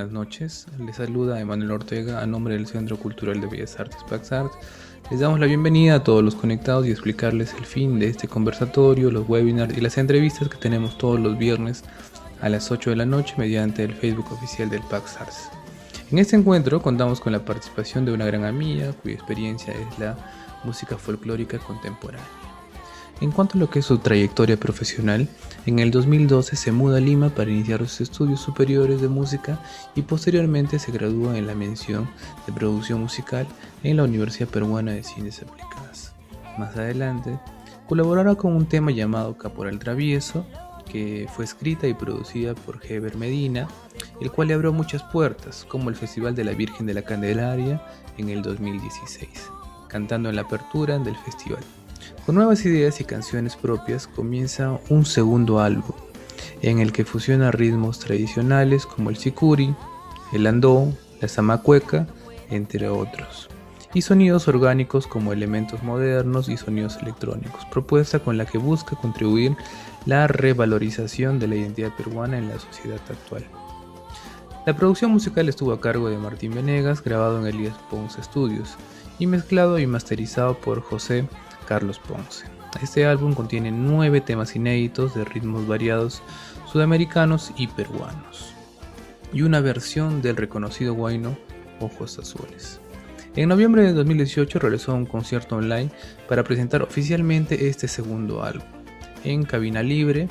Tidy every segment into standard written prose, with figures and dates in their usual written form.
buenas noches. Les saluda Emanuel Ortega a nombre del Centro Cultural de Bellas Artes PaxArt. Les damos la bienvenida a todos los conectados y explicarles el fin de este conversatorio, los webinars y las entrevistas que tenemos todos los viernes a las 8 de la noche mediante el Facebook oficial del PaxArt. En este encuentro contamos con la participación de una gran amiga cuya experiencia es la música folclórica contemporánea. En cuanto a lo que es su trayectoria profesional, en el 2012 se muda a Lima para iniciar sus estudios superiores de música y posteriormente se gradúa en la mención de producción musical en la Universidad Peruana de Ciencias Aplicadas. Más adelante, colaborará con un tema llamado Caporal Travieso, que fue escrita y producida por Heber Medina, el cual le abrió muchas puertas, como el Festival de la Virgen de la Candelaria en el 2016, cantando en la apertura del festival. Con nuevas ideas y canciones propias comienza un segundo álbum, en el que fusiona ritmos tradicionales como el sicuri, el andó, la zamacueca, entre otros, y sonidos orgánicos como elementos modernos y sonidos electrónicos, propuesta con la que busca contribuir la revalorización de la identidad peruana en la sociedad actual. La producción musical estuvo a cargo de Martín Venegas, grabado en Elías Ponce Studios, y mezclado y masterizado por José Carlos Ponce. Este álbum contiene 9 temas inéditos de ritmos variados sudamericanos y peruanos, y una versión del reconocido huayno Ojos Azules. En noviembre de 2018 realizó un concierto online para presentar oficialmente este segundo álbum, en Cabina Libre,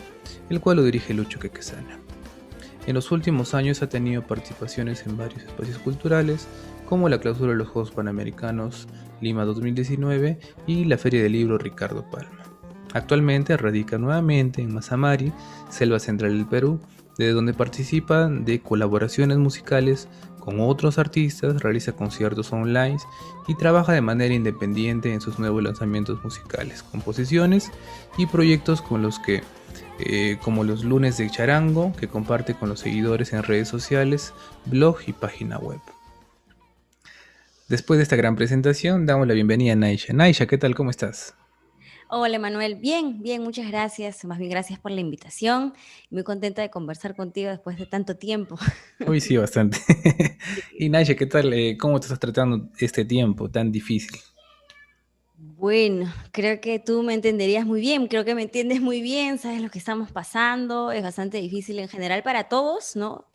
el cual lo dirige Lucho Quequesana. En los últimos años ha tenido participaciones en varios espacios culturales, como la clausura de los Juegos Panamericanos Lima 2019 y la Feria del Libro Ricardo Palma. Actualmente radica nuevamente en Mazamari, selva central del Perú, desde donde participa de colaboraciones musicales con otros artistas, realiza conciertos online y trabaja de manera independiente en sus nuevos lanzamientos musicales, composiciones y proyectos con los que como los lunes de charango, que comparte con los seguidores en redes sociales, blog y página web. Después de esta gran presentación, damos la bienvenida a Naisha. Naisha, ¿qué tal? ¿Cómo estás? Hola Manuel, bien, bien, muchas gracias. Más bien gracias por la invitación. Muy contenta de conversar contigo después de tanto tiempo. Hoy sí, bastante. Y Naisha, ¿qué tal? ¿Cómo te estás tratando este tiempo tan difícil? Bueno, creo que tú me entenderías muy bien, creo que me entiendes muy bien, sabes lo que estamos pasando, es bastante difícil en general para todos, ¿no?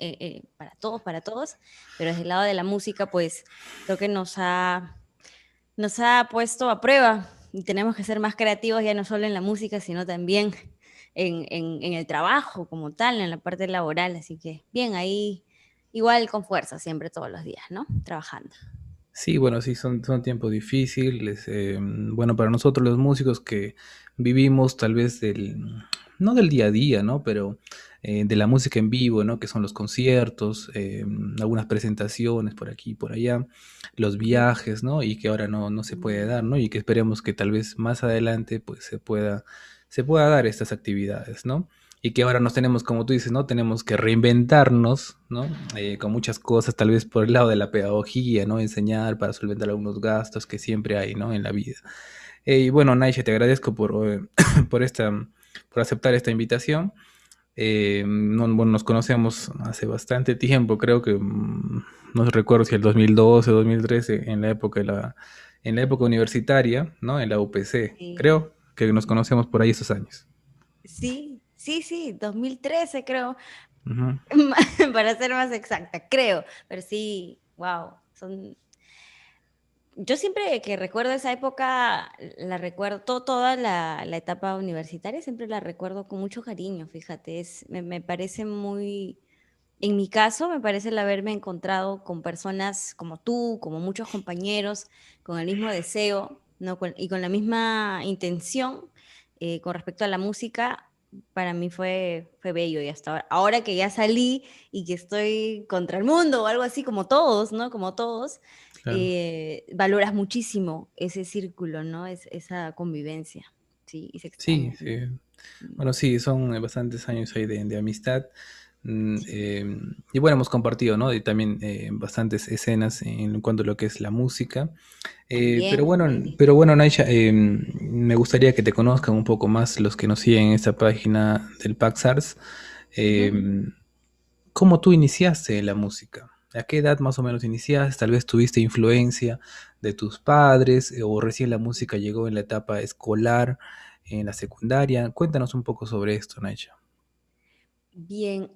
Para todos, pero desde el lado de la música, pues creo que nos ha puesto a prueba y tenemos que ser más creativos ya no solo en la música, sino también en el trabajo como tal, en la parte laboral. Así que bien, ahí igual con fuerza siempre todos los días, ¿no? Trabajando. Sí, bueno, sí, son tiempos difíciles. Bueno, para nosotros los músicos que vivimos tal vez no del día a día, ¿no? Pero de la música en vivo, ¿no? Que son los conciertos, algunas presentaciones por aquí y por allá, los viajes, ¿no? Y que ahora no se puede dar, ¿no? Y que esperemos que tal vez más adelante pues se pueda dar estas actividades, ¿no? Y que ahora nos tenemos, como tú dices, ¿no? Tenemos que reinventarnos, ¿no? Con muchas cosas, tal vez por el lado de la pedagogía, ¿no? Enseñar para solventar algunos gastos que siempre hay, ¿no? En la vida. Y bueno, Naisha, te agradezco por por aceptar esta invitación. Bueno, nos conocemos hace bastante tiempo, creo que no recuerdo si el 2012 o 2013, en la época universitaria, ¿no? En la UPC, Sí, creo que nos conocemos por ahí esos años. sí, 2013 creo, Ujú. para ser más exacta, creo, pero sí, wow, yo siempre que recuerdo esa época, la recuerdo, toda la etapa universitaria, siempre la recuerdo con mucho cariño, fíjate, me parece muy, en mi caso, me parece el haberme encontrado con personas como tú, como muchos compañeros, con el mismo deseo, ¿no? Y con la misma intención con respecto a la música, para mí fue bello y hasta ahora que ya salí y que estoy contra el mundo o algo así como todos, ¿no? Como todos, Claro. valoras muchísimo ese círculo, ¿no? Esa convivencia, sí, y se Sí, extraña. sí. Mm, Bueno, sí, son bastantes años ahí de amistad. sí, Y bueno, hemos compartido, ¿no? Y también bastantes escenas en cuanto a lo que es la música. también, también. Pero bueno, Naisha, me gustaría que te conozcan un poco más los que nos siguen en esta página del PaxArts. Eh, Ujú. ¿cómo tú iniciaste en la música? ¿A qué edad más o menos iniciaste? Tal vez tuviste influencia de tus padres o recién la música llegó en la etapa escolar, en la secundaria. Cuéntanos un poco sobre esto, Naisha. Bien,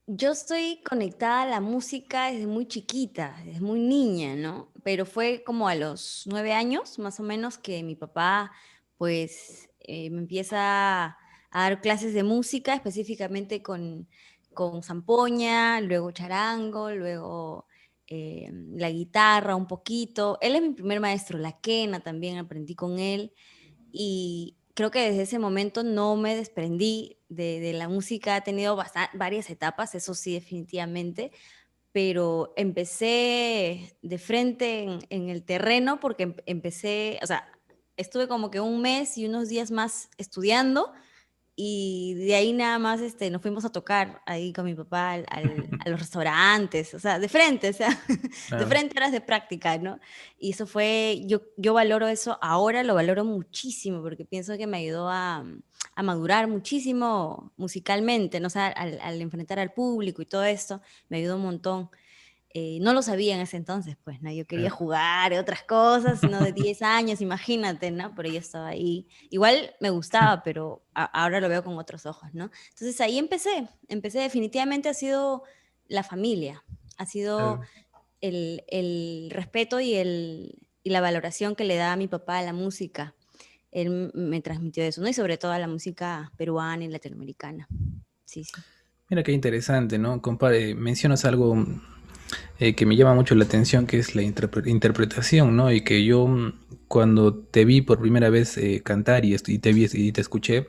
yo estoy conectada a la música desde muy chiquita, desde muy niña, ¿no? Pero fue como a los 9 años, más o menos, que mi papá, pues, me empieza a dar clases de música, específicamente con zampoña, luego charango, luego la guitarra un poquito. Él es mi primer maestro, la quena también aprendí con él. Y creo que desde ese momento no me desprendí de la música. Ha tenido varias etapas, eso sí, definitivamente, pero empecé de frente en el terreno porque empecé, o sea, estuve como que un mes y unos días más estudiando y de ahí nada más nos fuimos a tocar ahí con mi papá a los restaurantes, o sea, de frente, o sea, de Claro. frente horas de práctica, ¿no? Y eso fue, yo valoro eso, ahora lo valoro muchísimo porque pienso que me ayudó a madurar muchísimo musicalmente, ¿no? O sea, al enfrentar al público y todo esto, me ayudó un montón. No lo sabía en ese entonces, pues, ¿no? Yo quería Claro. jugar y otras cosas, ¿no? De 10 años, imagínate, ¿no? Pero yo estaba ahí. Igual me gustaba, pero ahora lo veo con otros ojos, ¿no? Entonces ahí empecé definitivamente ha sido la familia, ha sido Claro. el respeto y la valoración que le da a mi papá a la música. Él me transmitió eso, ¿no? Y sobre todo a la música peruana y latinoamericana. Sí, sí. Mira qué interesante, ¿no? Compare, mencionas algo que me llama mucho la atención, que es la interpretación, ¿no? Y que yo cuando te vi por primera vez cantar y te vi y te escuché,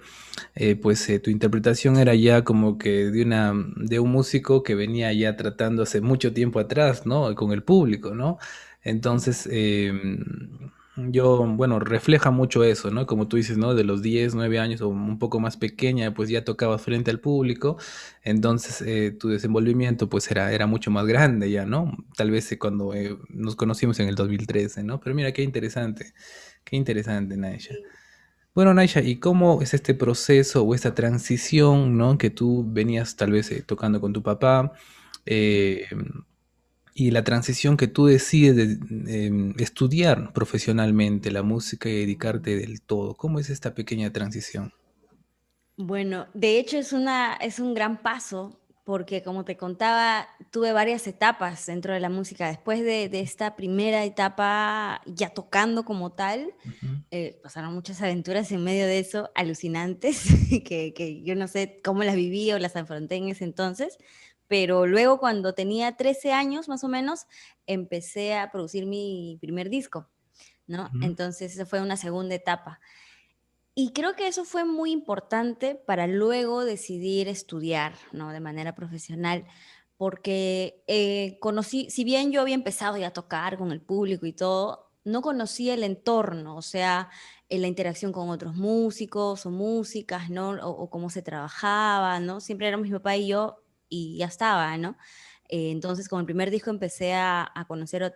pues tu interpretación era ya como que de un músico que venía ya tratando hace mucho tiempo atrás, ¿no? Con el público, ¿no? Entonces, bueno, refleja mucho eso, ¿no? Como tú dices, ¿no? De los 10 9 años o un poco más pequeña, pues ya tocabas frente al público, entonces tu desenvolvimiento pues era mucho más grande ya, ¿no? Tal vez cuando nos conocimos en el 2013, ¿no? Pero mira, qué interesante, Naisha. Bueno, Naisha, ¿y cómo es este proceso o esta transición, ¿no? Que tú venías tal vez tocando con tu papá eh, y la transición que tú decides de estudiar profesionalmente la música y dedicarte del todo? ¿Cómo es esta pequeña transición? Bueno, de hecho es un gran paso porque como te contaba, tuve varias etapas dentro de la música. Después de esta primera etapa ya tocando como tal, Ujú. pasaron muchas aventuras en medio de eso, alucinantes, que yo no sé cómo las viví o las afronté en ese entonces, pero luego cuando tenía 13 años más o menos, empecé a producir mi primer disco, ¿no? Ujú. Entonces esa fue una segunda etapa. Y creo que eso fue muy importante para luego decidir estudiar, ¿no? De manera profesional, porque conocí, si bien yo había empezado ya a tocar con el público y todo, no conocía el entorno, o sea, la interacción con otros músicos o músicas, ¿no? O cómo se trabajaba, ¿no? Siempre éramos mi papá y yo y ya estaba, ¿no? Entonces, con el primer disco empecé a conocer a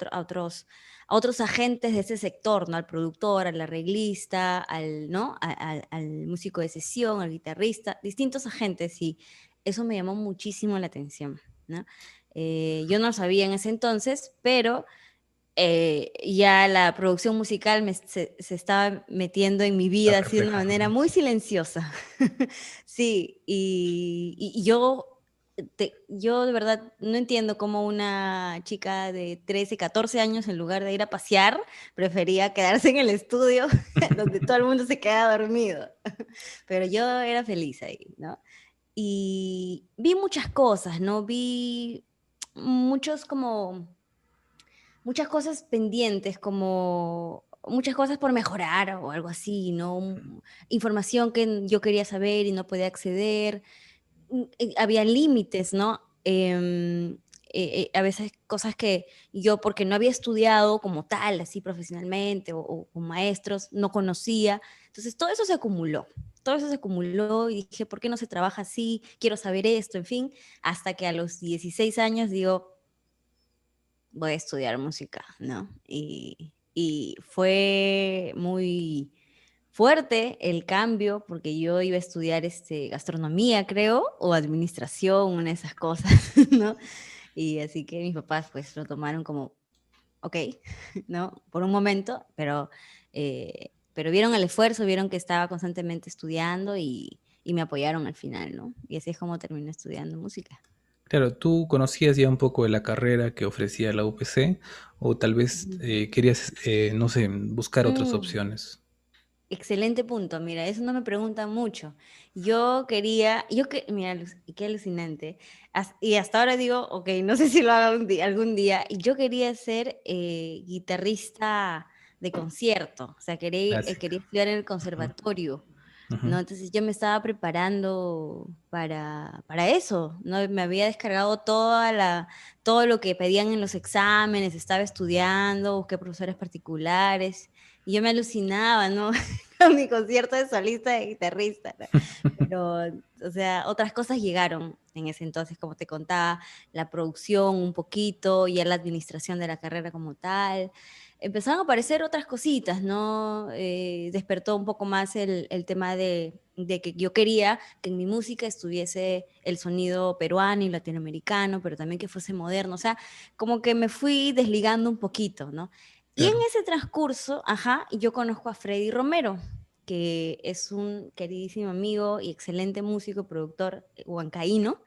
otros agentes de ese sector, ¿no? Al productor, al arreglista, ¿no? Al músico de sesión, al guitarrista, distintos agentes y eso me llamó muchísimo la atención, ¿no? Yo no lo sabía en ese entonces, pero ya la producción musical se estaba metiendo en mi Está vida así de una manera reflejando. muy silenciosa. Sí, y yo de verdad no entiendo cómo una chica de 13 14 años, en lugar de ir a pasear, prefería quedarse en el estudio donde todo el mundo se queda dormido. Pero yo era feliz ahí, ¿no? Y vi muchas cosas, ¿no? Vi muchos como muchas cosas pendientes, como muchas cosas por mejorar o algo así, ¿no? Información que yo quería saber y no podía acceder. Había límites, ¿no? A veces cosas que yo, porque no había estudiado como tal, así profesionalmente o con maestros, no conocía. Entonces todo eso se acumuló. Todo eso se acumuló y dije, ¿por qué no se trabaja así? Quiero saber esto, en fin, hasta que a los 16 años digo, voy a estudiar música, ¿no? Y fuerte el cambio, porque yo iba a estudiar gastronomía, creo, o administración, una de esas cosas, ¿no? Y así que mis papás pues lo tomaron como, ok, ¿no? Por un momento, pero vieron el esfuerzo, vieron que estaba constantemente estudiando y me apoyaron al final, ¿no? Y así es como terminé estudiando música. Claro, ¿tú conocías ya un poco de la carrera que ofrecía la UPC o tal vez Ujú. querías, no sé, buscar otras Mm, opciones? excelente punto, mira, eso no me preguntan mucho. Mira, qué alucinante. Y hasta ahora digo, ok, no sé si lo haga algún día. Yo quería ser guitarrista de concierto, o sea, Clásica. quería estudiar en el Ujú, conservatorio. ujú. ¿No? Entonces yo me estaba preparando para eso, ¿no? Me había descargado todo lo que pedían en los exámenes, estaba estudiando, busqué profesores particulares, y yo me alucinaba, ¿no? Con mi concierto de solista de guitarrista, ¿no? Pero, o sea, otras cosas llegaron en ese entonces, como te contaba, la producción un poquito, ya la administración de la carrera como tal, empezaron a aparecer otras cositas, ¿no? Despertó un poco más el tema de que yo quería que en mi música estuviese el sonido peruano y latinoamericano, pero también que fuese moderno, o sea, como que me fui desligando un poquito, ¿no? Y en Claro. ese transcurso, ajá, yo conozco a Freddy Romero, que es un queridísimo amigo y excelente músico, productor huancaíno,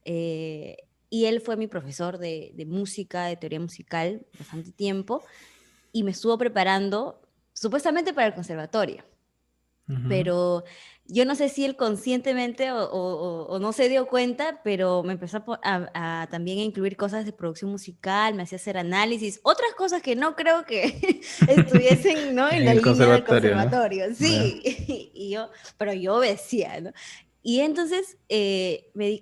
y él fue mi profesor de música, de teoría musical, bastante tiempo, y me estuvo preparando supuestamente para el conservatorio, Ujú. pero yo no sé si él conscientemente o no se dio cuenta, pero me empezó a también a incluir cosas de producción musical, me hacía hacer análisis, otras cosas que no creo que estuviesen, ¿no? En En la el línea del conservatorio, ¿no? conservatorio, Ya. sí, pero yo obedecía, ¿no? Y entonces,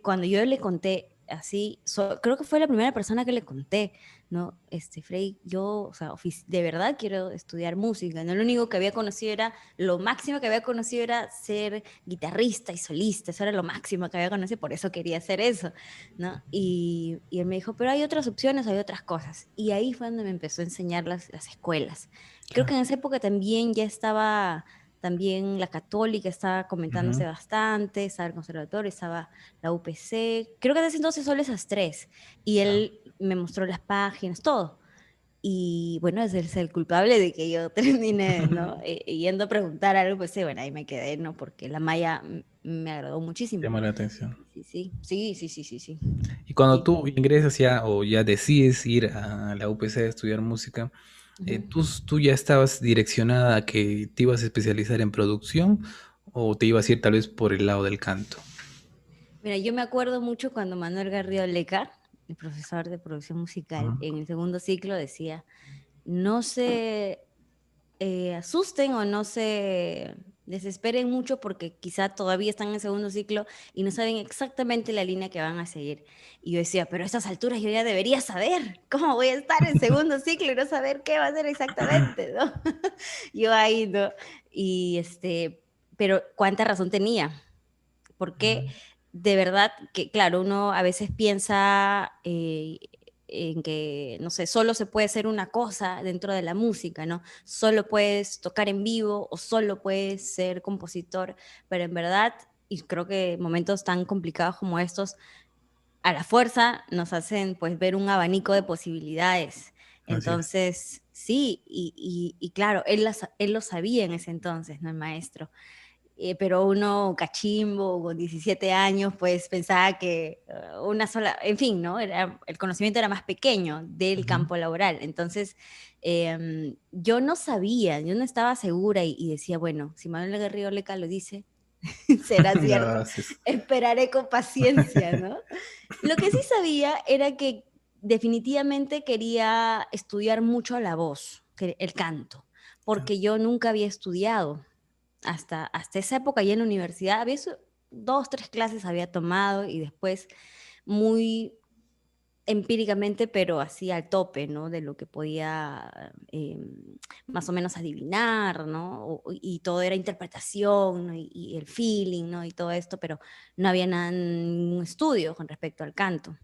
cuando yo le conté así, creo que fue la primera persona que le conté, ¿no? Frey, yo, o sea, de verdad quiero estudiar música, ¿no? Lo único que había conocido era, lo máximo que había conocido era ser guitarrista y solista, eso era lo máximo que había conocido, por eso quería hacer eso, ¿no? Y él me dijo, pero hay otras opciones, hay otras cosas. Y ahí fue donde me empezó a enseñar las escuelas. Creo que Claro. en esa época también ya estaba también la católica estaba comentándose Ujú. bastante, estaba el conservatorio, estaba la UPC, creo que desde entonces solo esas tres, y Claro. él me mostró las páginas, todo. Y bueno, es el culpable de que yo termine, ¿no? Yendo a preguntar algo, pues sí, bueno, ahí me quedé, ¿no? Porque la malla me agradó muchísimo. Llama la atención. Sí, sí, sí, sí, sí, sí, sí. Y cuando Sí. tú ingresas ya o ya decides ir a la UPC a estudiar música, Ujú. ¿tú ya estabas direccionada a que te ibas a especializar en producción o te ibas a ir tal vez por el lado del canto? Mira, yo me acuerdo mucho cuando Manuel Garrido Leca, el profesor de producción musical, Ujú. en el segundo ciclo decía, no se asusten o no se desesperen mucho porque quizá todavía están en el segundo ciclo y no saben exactamente la línea que van a seguir. Y yo decía, pero a estas alturas yo ya debería saber cómo voy a estar en segundo ciclo y no saber qué va a hacer exactamente, ¿no? Yo ahí, ¿no? Y pero cuánta razón tenía, porque de verdad que, claro, uno a veces piensa en que, no sé, solo se puede hacer una cosa dentro de la música, ¿no? Solo puedes tocar en vivo o solo puedes ser compositor, pero en verdad, y creo que momentos tan complicados como estos, a la fuerza nos hacen pues ver un abanico de posibilidades. Así es. Entonces, sí, y claro, él lo sabía en ese entonces, ¿no? El maestro, pero uno cachimbo con 17 años, pues pensaba que una sola, en fin, ¿no? El conocimiento era más pequeño del Ujú. campo laboral. Entonces, yo no sabía, yo no estaba segura y decía, bueno, si Manuel Guerrero Leca lo dice, será Lo cierto, haces. esperaré con paciencia, ¿no? Lo que sí sabía era que definitivamente quería estudiar mucho la voz, el canto, Claro. porque yo nunca había estudiado hasta esa época ya en la universidad, había dos, tres clases había tomado y después muy empíricamente, pero así al tope, ¿no? De lo que podía más o menos adivinar, ¿no? Y todo era interpretación, ¿no? Y el feeling, ¿no? Y todo esto, pero no había nada, ningún estudio con respecto al canto.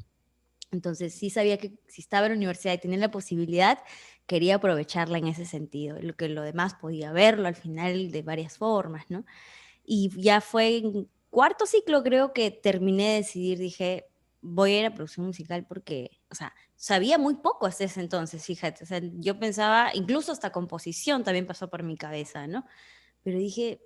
Entonces sí sabía que si estaba en la universidad y tenía la posibilidad, quería aprovecharla en ese sentido, lo que lo demás podía verlo al final de varias formas, ¿no? Y ya fue en cuarto ciclo, creo que terminé de decidir, dije, voy a ir a producción musical porque, o sea, sabía muy poco hasta ese entonces, fíjate, o sea, yo pensaba, incluso hasta composición también pasó por mi cabeza, ¿no? Pero dije,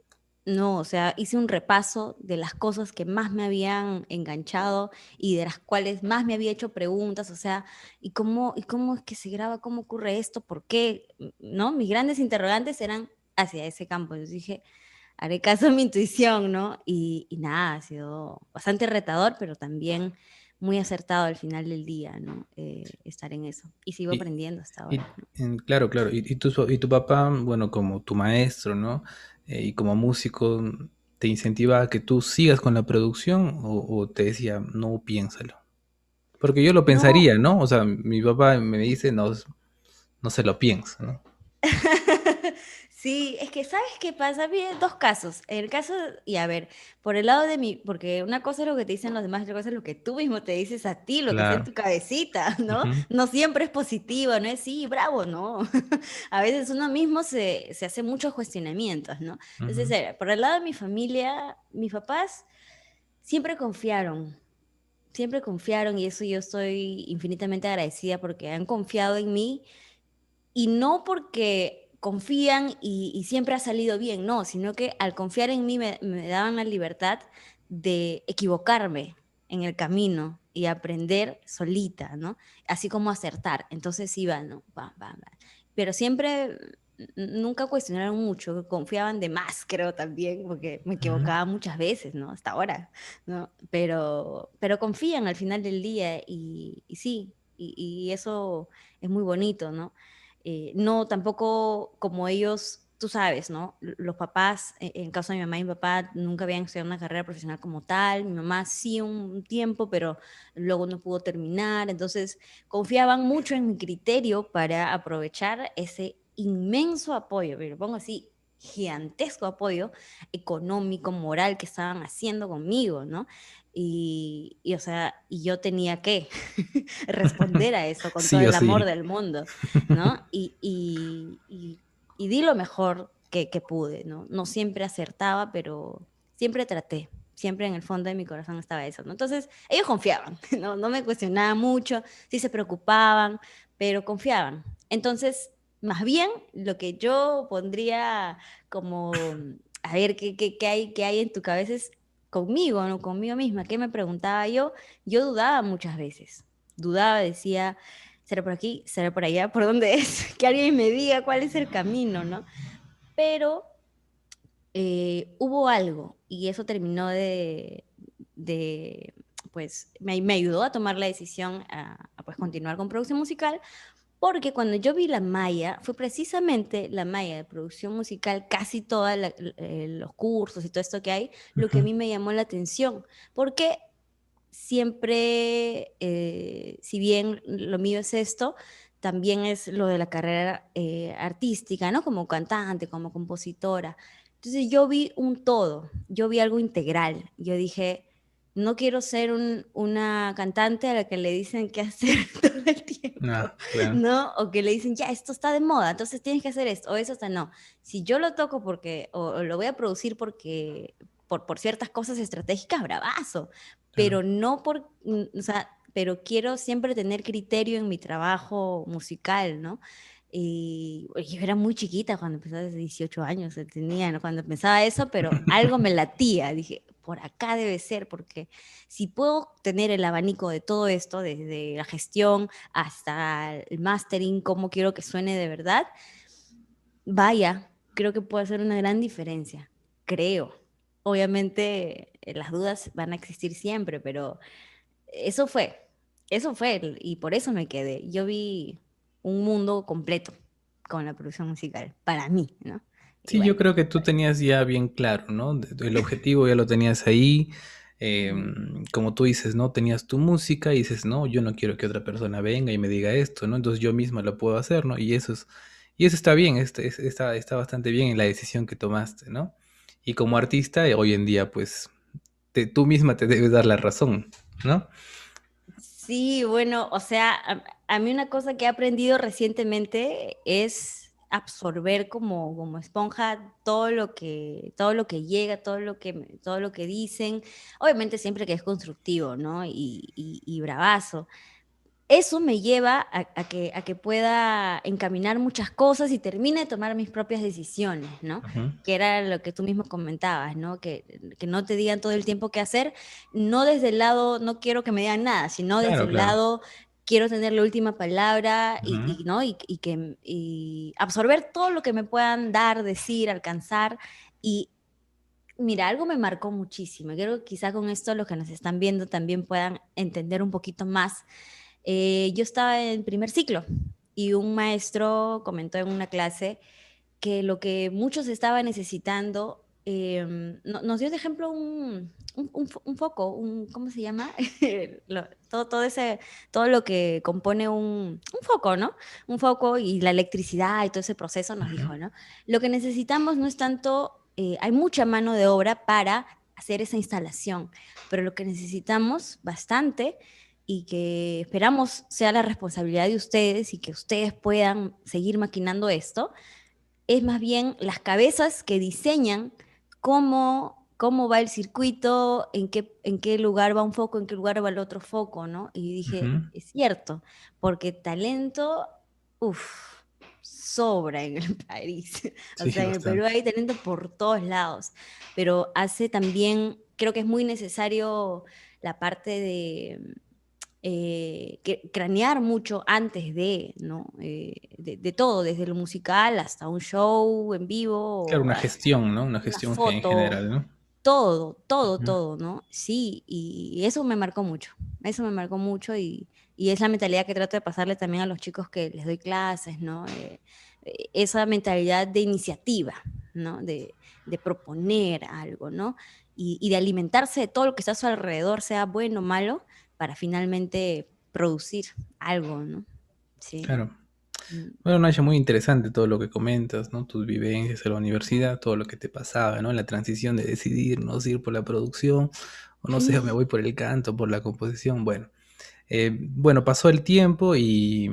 no, o sea, hice un repaso de las cosas que más me habían enganchado y de las cuales más me había hecho preguntas, o sea, y cómo es que se graba? ¿Cómo ocurre esto? ¿Por qué? ¿No? Mis grandes interrogantes eran hacia ese campo. Entonces dije, haré caso a mi intuición, ¿no? Y nada, ha sido bastante retador, pero también muy acertado al final del día, ¿no? Estar en eso. Y sigo Y, aprendiendo hasta y, ahora, ¿no? claro, claro. Y tu papá, bueno, como tu maestro, ¿no? Y como músico, ¿te incentiva a que tú sigas con la producción o te decía, no, piénsalo? Porque yo lo No, pensaría, ¿no? O sea, mi papá me dice, no, no se lo piensa, ¿no? sí, es que ¿sabes qué pasa? Había dos casos. El caso, y a ver, por el lado de mi, porque una cosa es lo que te dicen los demás, otra cosa es lo que tú mismo te dices a ti, lo que está en Claro. tu cabecita, ¿no? Ujú, No siempre es positivo, no es sí, bravo, no. A veces uno mismo se hace muchos cuestionamientos, ¿no? Entonces, ujú. por el lado de mi familia, mis papás siempre confiaron y eso yo estoy infinitamente agradecida porque han confiado en mí y no porque confían y siempre ha salido bien, no, sino que al confiar en mí me daban la libertad de equivocarme en el camino y aprender solita, ¿no? Así como acertar. Entonces iba, ¿no? Va. Pero siempre, nunca cuestionaron mucho, confiaban de más, creo también, porque me Ujú. equivocaba muchas veces, ¿no? Hasta ahora, ¿no? Pero confían al final del día y sí, y eso es muy bonito, ¿no? No tampoco como ellos, tú sabes, ¿no? Los papás, en caso de mi mamá y mi papá, nunca habían estudiado una carrera profesional como tal. Mi mamá sí un tiempo, pero luego no pudo terminar. Entonces, confiaban mucho en mi criterio para aprovechar ese inmenso apoyo, pero lo pongo así, gigantesco apoyo económico, moral que estaban haciendo conmigo, ¿no? O sea, y yo tenía que responder a eso con todo Sí o el amor sí. del mundo, ¿no? Y di lo mejor que pude, ¿no? No siempre acertaba, pero siempre traté. Siempre en el fondo de mi corazón estaba eso, ¿no? Entonces, ellos confiaban, ¿no? No me cuestionaban mucho, sí se preocupaban, pero confiaban. Entonces, más bien, lo que yo pondría como, a ver, qué hay en tu cabeza es conmigo, ¿no? Conmigo misma. ¿Qué me preguntaba yo? Yo dudaba muchas veces. Dudaba, decía, ¿será por aquí? ¿Será por allá? ¿Por dónde es? Que alguien me diga cuál es el camino, ¿no? Pero hubo algo y eso terminó de pues me ayudó a tomar la decisión pues continuar con producción musical, porque cuando yo vi la malla, fue precisamente la malla de producción musical, casi todos los cursos y todo esto que hay, lo que a Ujú. mí me llamó la atención, porque siempre, si bien lo mío es esto, también es lo de la carrera artística, ¿no? Como cantante, como compositora. Entonces yo vi un todo, yo vi algo integral. Yo dije, no quiero ser una cantante a la que le dicen qué hacer todo el tiempo, Ah, claro. ¿no? O que le dicen, ya, esto está de moda, entonces tienes que hacer esto, o eso está, no. Si yo lo toco o lo voy a producir porque, por ciertas cosas estratégicas, bravazo, Claro. pero no o sea, pero quiero siempre tener criterio en mi trabajo musical, ¿no? Y yo era muy chiquita cuando empezaba, desde 18 años tenía, ¿no? Cuando pensaba eso, pero algo me latía, dije, por acá debe ser, porque si puedo tener el abanico de todo esto, desde la gestión hasta el mastering, cómo quiero que suene de verdad, vaya, creo que puede hacer una gran diferencia, creo. Obviamente las dudas van a existir siempre, pero eso fue, y por eso me quedé. Yo vi un mundo completo con la producción musical, para mí, ¿no? Y Sí, yo bueno, creo que tú tenías ya bien claro, ¿no? El objetivo ya lo tenías ahí. ujú, Como tú dices, ¿no? Tenías tu música y dices, no, yo no quiero que otra persona venga y me diga esto, ¿no? Entonces yo misma lo puedo hacer, ¿no? Y eso está bien, está bastante bien en la decisión que tomaste, ¿no? Y como artista, hoy en día, pues, tú misma te debes dar la razón, ¿no? Sí, bueno, o sea, a mí una cosa que he aprendido recientemente es absorber como esponja todo lo que llega, todo lo que dicen, obviamente siempre que es constructivo, ¿no? Y bravazo. Eso me lleva a que pueda encaminar muchas cosas y termine de tomar mis propias decisiones, ¿no? Ujú. Que era lo que tú mismo comentabas, ¿no? Que no te digan todo el tiempo qué hacer, no desde el lado, no quiero que me digan nada, sino desde Claro, el claro. lado, quiero tener la última palabra Ujú. ¿no? Y absorber todo lo que me puedan dar, decir, alcanzar. Y mira, algo me marcó muchísimo. Creo que quizá con esto los que nos están viendo también puedan entender un poquito más. Yo estaba en primer ciclo y un maestro comentó en una clase que lo que muchos estaban necesitando, nos dio de ejemplo un foco, ¿cómo se llama? Todo lo que compone un foco, ¿no? Un foco y la electricidad y todo ese proceso nos Ujú. dijo, ¿no? Lo que necesitamos no es tanto, hay mucha mano de obra para hacer esa instalación, pero lo que necesitamos bastante y que esperamos sea la responsabilidad de ustedes y que ustedes puedan seguir maquinando esto, es más bien las cabezas que diseñan cómo va el circuito, en qué lugar va un foco, en qué lugar va el otro foco, ¿no? Y dije, Ujú. es cierto, porque talento, uff, sobra en el país. O Sí, sea, en el Perú bastante. hay talento por todos lados, pero hace también, creo que es muy necesario la parte de cranear mucho antes de, ¿no? De todo, desde lo musical hasta un show en vivo, Claro, o una gestión, ¿no? Una una gestión en foto, general, ¿no? Ujú. todo, ¿no? Sí, y eso me marcó mucho, eso me marcó mucho y es la mentalidad que trato de pasarle también a los chicos que les doy clases, ¿no? Esa mentalidad de iniciativa, ¿no? De proponer algo, ¿no? Y de alimentarse de todo lo que está a su alrededor, sea bueno o malo, para finalmente producir algo, ¿no? Sí. Claro. Mm. Bueno, Nacho, muy interesante todo lo que comentas, ¿no? Tus vivencias en la universidad, todo lo que te pasaba, ¿no? La transición de decidir, ¿no? Si ir por la producción, o no sé, me voy por el canto, por la composición. Bueno, pasó el tiempo y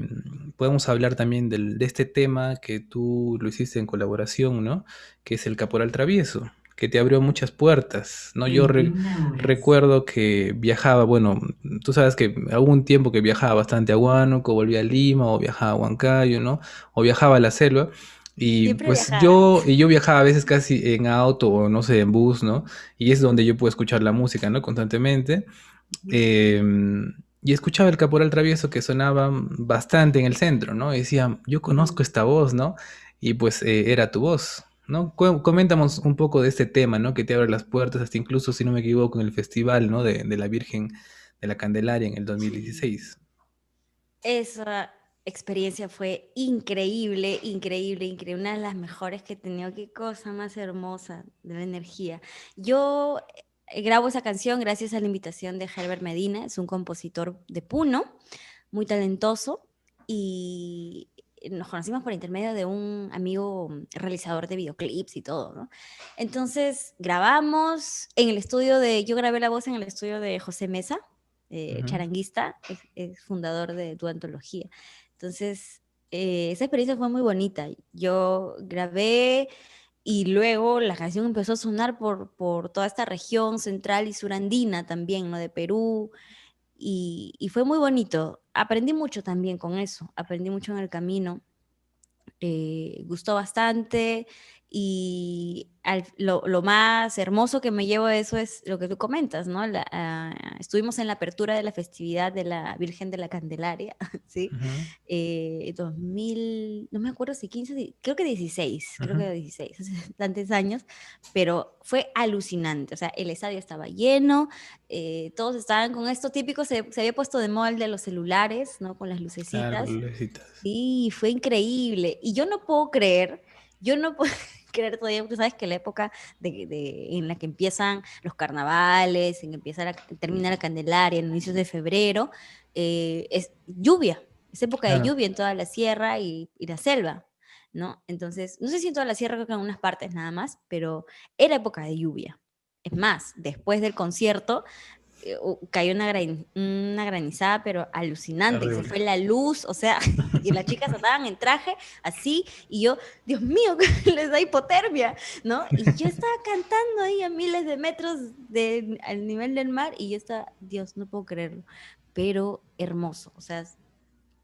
podemos hablar también de este tema que tú lo hiciste en colaboración, ¿no? Que es el Caporal Travieso, que te abrió muchas puertas, ¿no? 21 horas. Recuerdo que viajaba, bueno, tú sabes que hubo un tiempo que viajaba bastante a Huánuco, volvía a Lima, o viajaba a Huancayo, ¿no? O viajaba a la selva. Y Siempre pues viajaba. yo viajaba a veces casi en auto o no sé, en bus, ¿no? Y es donde yo puedo escuchar la música, ¿no? Constantemente. Eh, y escuchaba el Caporal Travieso que sonaba bastante en el centro, ¿no? Y decía, yo conozco esta voz, ¿no? Y pues era tu voz, ¿no? Coméntanos un poco de este tema, ¿no? Que te abre las puertas, hasta incluso, si no me equivoco, en el festival, ¿no? De la Virgen de la Candelaria en el Sí. 2016. Esa experiencia fue increíble, increíble, increíble. Una de las mejores que he tenido. Qué cosa más hermosa de la energía. Yo grabo esa canción gracias a la invitación de Herbert Medina. Es un compositor de Puno, muy talentoso. Y nos conocimos por intermedio de un amigo realizador de videoclips y todo, ¿no? Entonces grabamos en el estudio yo grabé la voz en el estudio de José Mesa, Ujú. charanguista, es fundador de Tu Antología. Entonces, esa experiencia fue muy bonita. Yo grabé y luego la canción empezó a sonar por toda esta región central y surandina también, ¿no? De Perú. Y fue muy bonito. Aprendí mucho también con eso, aprendí mucho en el camino, gustó bastante y lo más hermoso que me llevo de eso es lo que tú comentas, ¿no? Estuvimos en la apertura de la festividad de la Virgen de la Candelaria, ¿sí? Ujú. 2000, no me acuerdo si 15, creo que 16, creo Ujú. que 16, hace tantos años, pero fue alucinante, o sea, el estadio estaba lleno, todos estaban con esto típico, se había puesto de moda el de los celulares, ¿no? Con las Claro, con lucecitas. las lucecitas. Sí, fue increíble. Y yo no puedo creer, yo no puedo creer todavía, porque sabes que la época en la que empiezan los carnavales, en que termina la Candelaria, en inicios de febrero, es lluvia, es época de Claro. lluvia en toda la sierra y la selva, ¿no? Entonces, no sé si en toda la sierra, creo que en unas partes nada más, pero era época de lluvia. Es más, después del concierto, cayó una granizada, pero alucinante, y se Terrible. fue la luz, o sea, y las chicas andaban en traje así, y yo, Dios mío, que les da hipotermia, ¿no? Y yo estaba cantando ahí a miles de metros al nivel del mar, y yo estaba, Dios, no puedo creerlo, pero hermoso, o sea,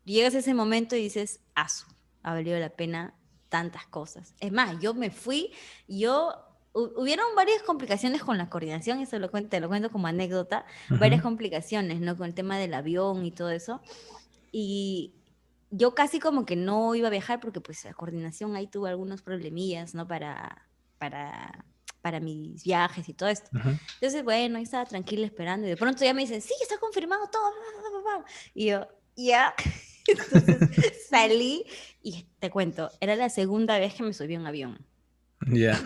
llegas a ese momento y dices, asu, ha valido la pena tantas cosas. Es más, yo me fui, yo hubieron varias complicaciones con la coordinación, eso te lo cuento como anécdota, varias Ujú. complicaciones, ¿no? Con el tema del avión y todo eso. Y yo casi como que no iba a viajar porque pues la coordinación ahí tuvo algunos problemillas, ¿no? Para, para mis viajes y todo esto. Ujú. Entonces, bueno, yo estaba tranquila esperando y de pronto ya me dicen, sí, está confirmado todo. Y yo, ya. Entonces salí y te cuento, era la segunda vez que me subí a un avión. Ya.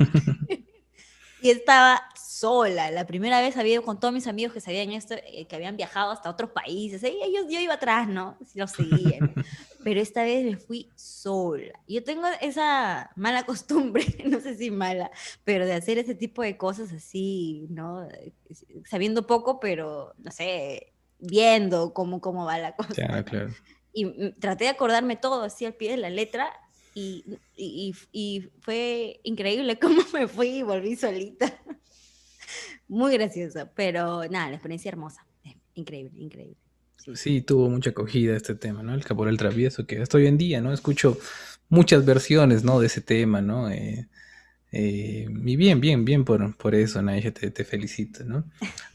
Y estaba sola. La primera vez había ido con todos mis amigos que sabían esto, que habían viajado hasta otros países. Y ellos, yo iba atrás, ¿no? Sí, los seguían. Pero esta vez me fui sola. Yo tengo esa mala costumbre, no sé si mala, pero de hacer ese tipo de cosas así, ¿no? Sabiendo poco, pero, no sé, viendo cómo va la cosa, Claro, ¿no? claro. Y traté de acordarme todo así al pie de la letra y fue increíble cómo me fui y volví solita. Muy gracioso, pero nada, la experiencia hermosa. Increíble, increíble. Sí, sí. Sí, tuvo mucha acogida este tema, ¿no? El Caporal Travieso, que hasta hoy en día, ¿no? Escucho muchas versiones, ¿no? De ese tema, ¿no? Y bien, bien, bien por eso, Naisha, te felicito, ¿no?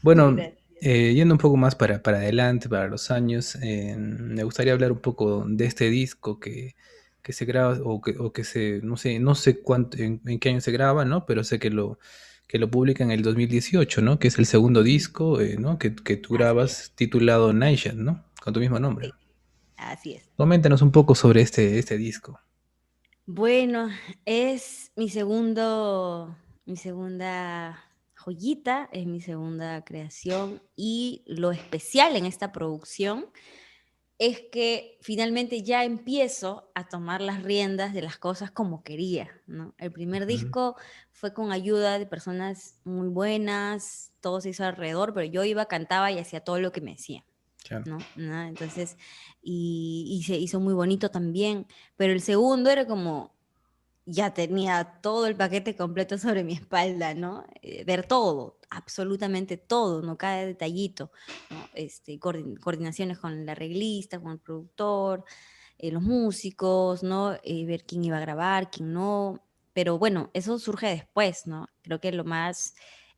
Bueno, Gracias. yendo un poco más para adelante, para los años, me gustaría hablar un poco de este disco que se graba o que se, no sé cuánto, en qué año se graba, ¿no? Pero sé que lo publica en el 2018, ¿no? Que es el segundo disco, ¿no? Que tú Así es. grabas titulado Naisha, ¿no? Con tu mismo nombre. Sí, así es. Coméntanos un poco sobre este disco. Bueno, es mi segunda joyita, es mi segunda creación y lo especial en esta producción es que finalmente ya empiezo a tomar las riendas de las cosas como quería, ¿no? El primer Ujú. disco fue con ayuda de personas muy buenas, todo se hizo alrededor, pero yo iba, cantaba y hacía todo lo que me decían, Claro. ¿no? Entonces, y se hizo muy bonito también, pero el segundo era como, ya tenía todo el paquete completo sobre mi espalda, ¿no? Ver todo, absolutamente todo, ¿no? Cada detallito, ¿no? Coordinaciones con el arreglista, con el productor, los músicos, ¿no? Ver quién iba a grabar, quién no. Pero bueno, eso surge después, ¿no? Creo que lo más,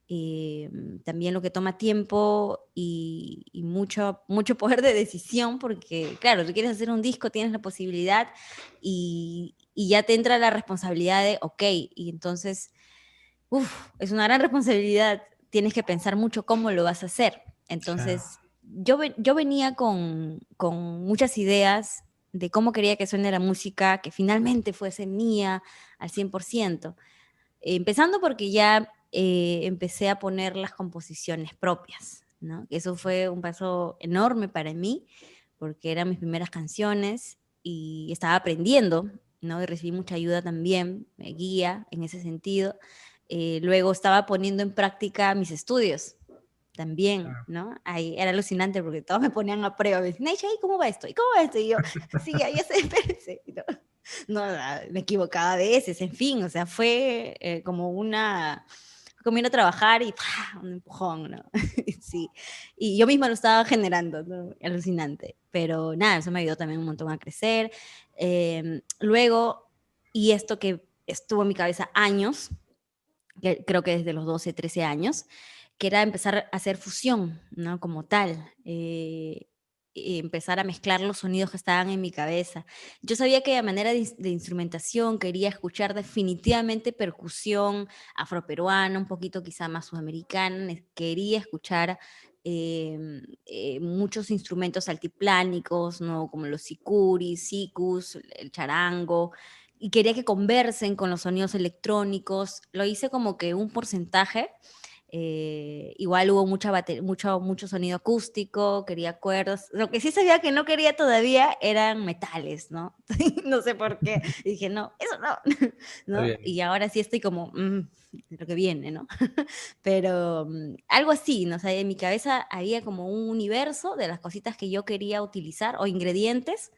eh, también lo que toma tiempo y mucho poder de decisión, porque claro, tú quieres hacer un disco, tienes la posibilidad y ya te entra la responsabilidad de, ok, y entonces, es una gran responsabilidad, tienes que pensar mucho cómo lo vas a hacer. Claro. Entonces, yo venía con muchas ideas de cómo quería que suene la música, que finalmente fuese mía al 100%. Empezando porque ya empecé a poner las composiciones propias, ¿no? Eso fue un paso enorme para mí, porque eran mis primeras canciones y estaba aprendiendo, ¿no? Y recibí mucha ayuda también, me guía en ese sentido. Luego estaba poniendo en práctica mis estudios también, Claro. ¿no? Ahí era alucinante porque todos me ponían a prueba. Me decían, "Neisha, ¿y cómo va esto? ¿Y cómo va esto?" Y yo, sí, ya sé, espérense. ¿No? No, me equivocaba de veces, en fin, o sea, fue como como ir a trabajar y ¡pah! Un empujón, ¿no? Sí, y yo misma lo estaba generando, ¿no? Alucinante, pero nada, eso me ayudó también un montón a crecer. Luego, y esto que estuvo en mi cabeza años, que creo que desde los 12 13 años, que era empezar a hacer fusión, ¿no? Como tal, y empezar a mezclar los sonidos que estaban en mi cabeza. Yo sabía que a manera de instrumentación quería escuchar definitivamente percusión afroperuana, un poquito quizá más sudamericana, quería escuchar muchos instrumentos altiplánicos, ¿no? Como los sicuris, sicus, el charango, y quería que conversen con los sonidos electrónicos. Lo hice como que un porcentaje, Igual hubo mucho sonido acústico, quería cuerdas. Lo que sí sabía que no quería todavía eran metales, ¿no? No sé por qué. Y dije, no, eso no, Está ¿no? bien. Y ahora sí estoy como, lo que viene, ¿no? Pero algo así, ¿no? O sea, en mi cabeza había como un universo de las cositas que yo quería utilizar o ingredientes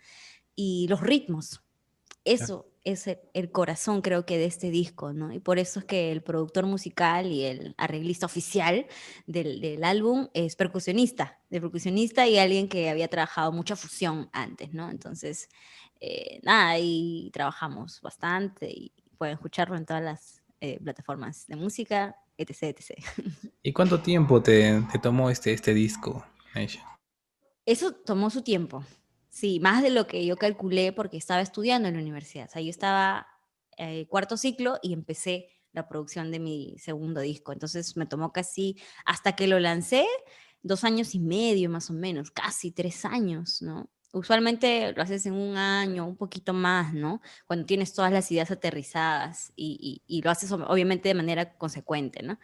y los ritmos. Eso es el corazón, creo que, de este disco, ¿no? Y por eso es que el productor musical y el arreglista oficial del álbum es percusionista, de percusionista y alguien que había trabajado mucha fusión antes, ¿no? Entonces, nada, y trabajamos bastante y pueden escucharlo en todas las plataformas de música, etc, etc. ¿Y cuánto tiempo te tomó este disco, Aisha? Eso tomó su tiempo. Sí, más de lo que yo calculé porque estaba estudiando en la universidad. O sea, yo estaba cuarto ciclo y empecé la producción de mi segundo disco. Entonces me tomó casi, hasta que lo lancé, 2 años y medio más o menos, casi 3 años, ¿no? Usualmente lo haces en un año, un poquito más, ¿no? Cuando tienes todas las ideas aterrizadas y lo haces obviamente de manera consecuente, ¿no?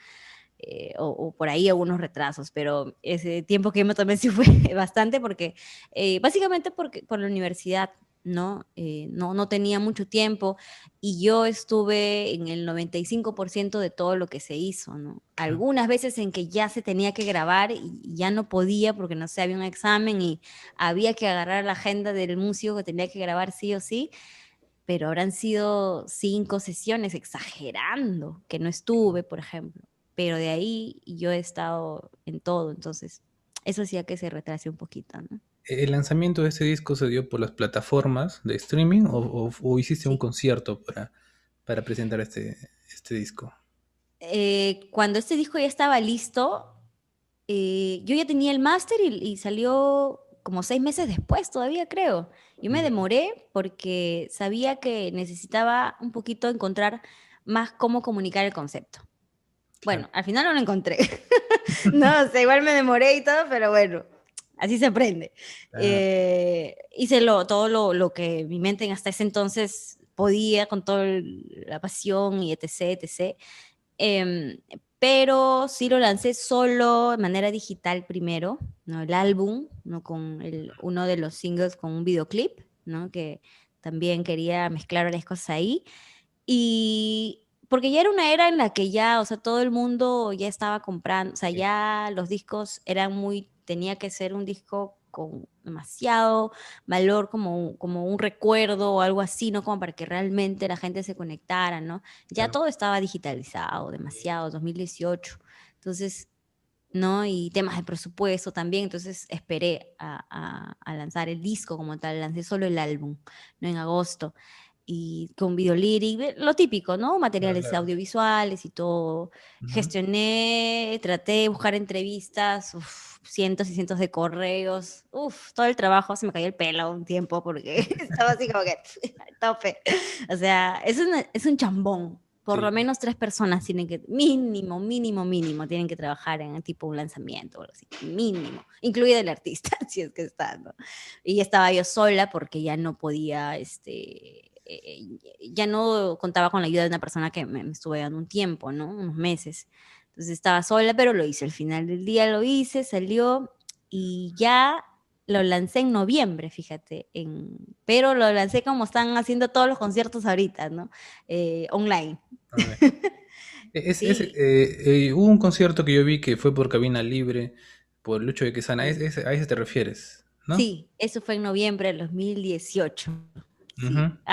O por ahí algunos retrasos, pero ese tiempo que yo me tomé sí fue bastante porque, básicamente por la universidad, ¿no? No tenía mucho tiempo y yo estuve en el 95% de todo lo que se hizo, ¿no? Algunas veces en que ya se tenía que grabar y ya no podía porque no sé, había un examen y había que agarrar la agenda del músico que tenía que grabar sí o sí, pero habrán sido 5 sesiones, exagerando, que no estuve, por ejemplo. Pero de ahí yo he estado en todo, entonces eso hacía que se retrase un poquito, ¿no? ¿El lanzamiento de este disco se dio por las plataformas de streaming o hiciste un Sí. concierto para presentar este disco? Cuando este disco ya estaba listo, yo ya tenía el máster y salió como 6 meses después todavía, creo. Yo me Ya, demoré porque sabía que necesitaba un poquito encontrar más cómo comunicar el concepto. claro. Bueno, al final no lo encontré. No, o sea, igual me demoré y todo, pero bueno, así se aprende. Ah, Hice todo lo que mi mente hasta ese entonces podía, con toda la pasión y etc, etc. Em, pero sí lo lancé solo de manera digital primero, ¿no? El álbum, ¿no? Con uno de los singles con un videoclip, ¿no? Que también quería mezclar varias cosas ahí. Y porque ya era una era en la que ya, o sea, todo el mundo ya estaba comprando, o sea, sí, ya los discos eran tenía que ser un disco con demasiado valor como un recuerdo o algo así, ¿no? Como para que realmente la gente se conectara, ¿no? Ya claro. todo estaba digitalizado, demasiado, 2018. Entonces, ¿no? Y temas de presupuesto también, entonces esperé a lanzar el disco como tal, lancé solo el álbum, ¿no? En agosto y con video lyric, lo típico, ¿no? Claro, Materiales claro. audiovisuales y todo. Ujú. Gestioné, traté de buscar entrevistas, cientos y cientos de correos, todo el trabajo, se me cayó el pelo un tiempo porque estaba así como que a tope. O sea, es un chambón. Por lo Sí. menos 3 personas tienen que, mínimo, mínimo, mínimo, tienen que trabajar en tipo un lanzamiento o algo así, mínimo, incluido el artista, si es que está, ¿no? Y estaba yo sola porque ya no podía, ya no contaba con la ayuda de una persona que me estuvo dando un tiempo, ¿no? Unos meses. Entonces estaba sola, pero lo hice. Al final del día lo hice, salió y ya lo lancé en noviembre, fíjate, pero lo lancé como están haciendo todos los conciertos ahorita, ¿no? Online. A ver. Sí, Hubo un concierto que yo vi que fue por cabina libre, por Lucho de Quesana. sí. A ese te refieres, ¿no? Sí, eso fue en noviembre del 2018. Ujú. Sí,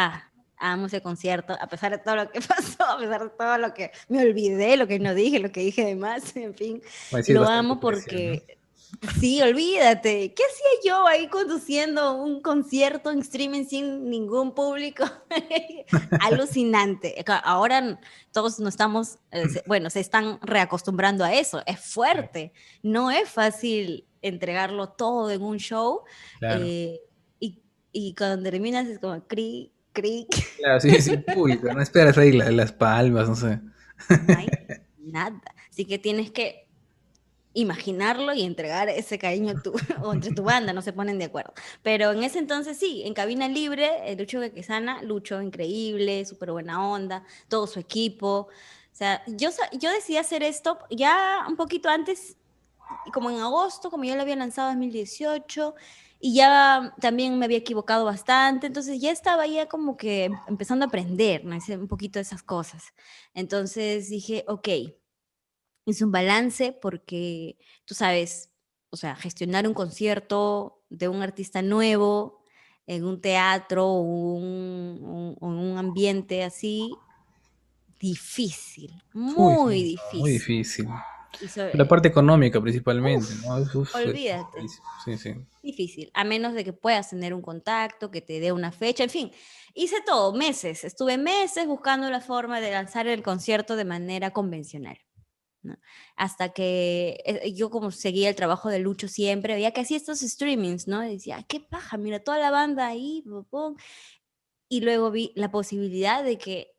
amo ese concierto, a pesar de todo lo que pasó, a pesar de todo lo que me olvidé, lo que no dije, lo que dije de más, en fin, Bueno, sí es lo bastante amo especial, ¿no? porque, sí, olvídate, ¿qué hacía yo ahí conduciendo un concierto en streaming sin ningún público? Alucinante. Ahora todos nos estamos, bueno, se están reacostumbrando a eso, es Claro, fuerte, no es fácil entregarlo todo en un show. claro. eh, y, y cuando terminas es como cric, cric, Claro, sí, sin público, no esperas ahí las palmas, no sé. no hay nada. Así que tienes que imaginarlo y entregar ese cariño o entre tu banda, no se ponen de acuerdo. Pero en ese entonces sí, en cabina libre, Lucho Quesana, Lucho increíble, súper buena onda, todo su equipo. sea, yo decidí hacer esto ya un poquito antes, como en agosto, como ya lo había lanzado en 2018, y ya también me había equivocado bastante, entonces ya estaba ya como que empezando a aprender, ¿no? Un poquito de esas cosas. Entonces dije, ok, hice un balance porque, tú sabes, o sea, gestionar un concierto de un artista nuevo en un teatro o un ambiente así, difícil, Uy, sí, muy muy difícil. difícil. Y La parte económica principalmente, uf, ¿no? Uf, es olvídate, difícil. Sí, sí. difícil, a menos de que puedas tener un contacto, que te dé una fecha, en fin, hice todo, meses, estuve meses buscando la forma de lanzar el concierto de manera convencional. ¿No? Hasta que yo como seguía el trabajo de Lucho siempre, veía que hacía estos streamings, ¿no? Y decía, "Ay, qué paja, mira toda la banda ahí, pum, pum". Y luego vi la posibilidad de que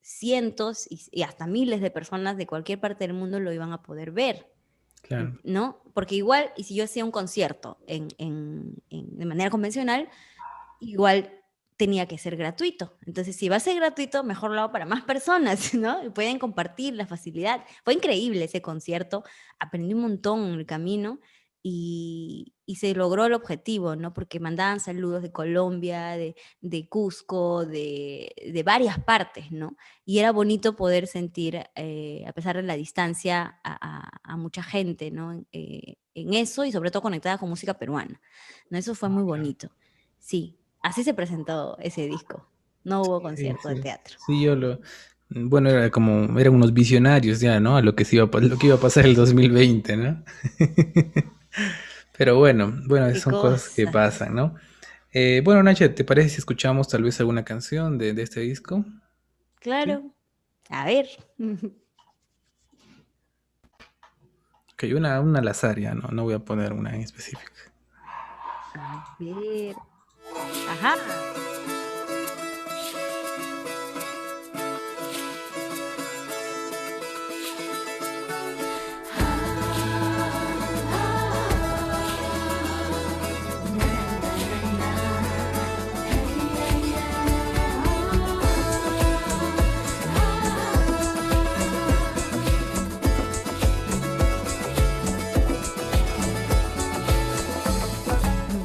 cientos y hasta miles de personas de cualquier parte del mundo lo iban a poder ver, Claro, ¿no? Porque igual, y si yo hacía un concierto de manera convencional, igual tenía que ser gratuito. Entonces, si va a ser gratuito, mejor lo hago para más personas, ¿no? Y pueden compartir la facilidad. Fue increíble ese concierto, aprendí un montón en el camino y se logró el objetivo, ¿no? Porque mandaban saludos de Colombia, de Cusco, de varias partes, ¿no? Y era bonito poder sentir, a pesar de la distancia, a mucha gente, ¿no? En eso y sobre todo conectada con música peruana, ¿no? Eso fue muy claro. bonito. Sí, así se presentó ese disco. No hubo Sí, concierto de sí. teatro. Sí, bueno, eran unos visionarios ya, ¿no? A lo que lo que iba a pasar el 2020, ¿no? Pero bueno, Qué son cosas que cosas. pasan, ¿no? Bueno, Nacha, ¿te parece si escuchamos tal vez alguna canción de este disco? Sí. Claro. A ver. Ok, una al azar ya, no voy a poner una en específica. A ver. Ajá.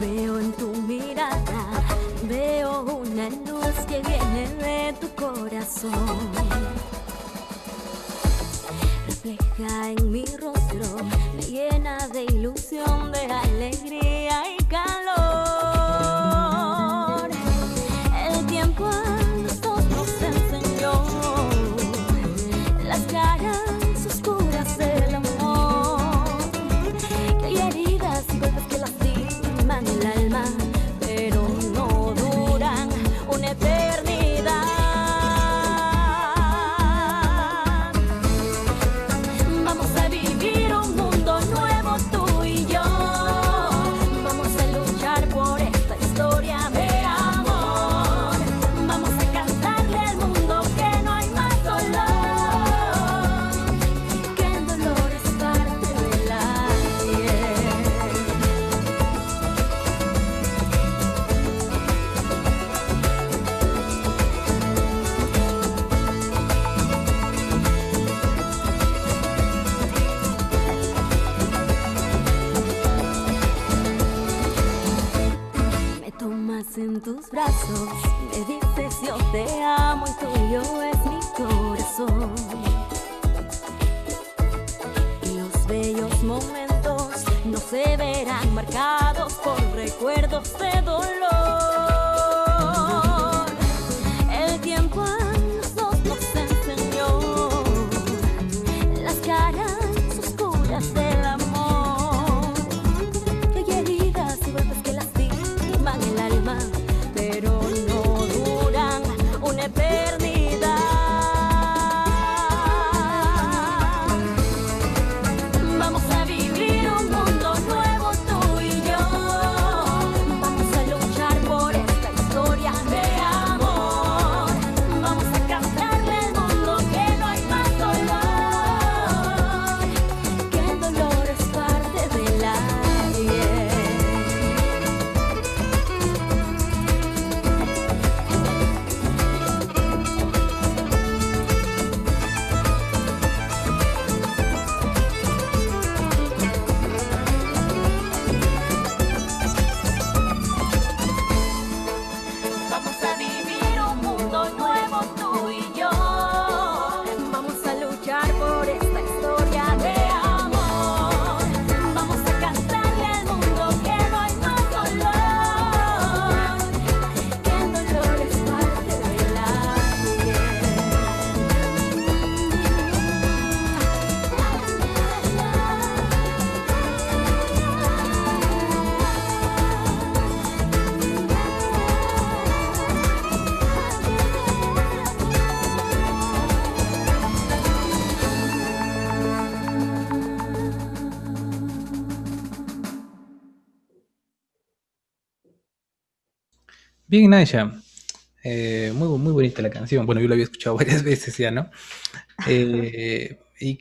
Veo en tu mirada, veo una luz que viene de tu corazón. Refleja en mi rostro, me llena de ilusión, de alegría y calor. El tiempo a nosotros enseñó las caras oscuras del amor, que hay heridas y golpes que lastiman el alma, pero no duran una eternidad. Vamos a vivir un mundo nuevo tú y yo. Vamos a luchar por esta historia de amor. Vamos a cantarle al mundo que no hay más dolor, que el dolor es parte de la piel. Me tomas en tus brazos, me dices yo te amo y tuyo es mi corazón. Y los bellos momentos no se verán marcados por recuerdos de dolor. El tiempo a nosotros nos enseñó las caras oscuras del amor, que hay heridas y golpes que lastiman el alma, pero no Bien, Naisha. Muy bonita la canción. Bueno, yo la había escuchado varias veces ya, ¿no? ¿Y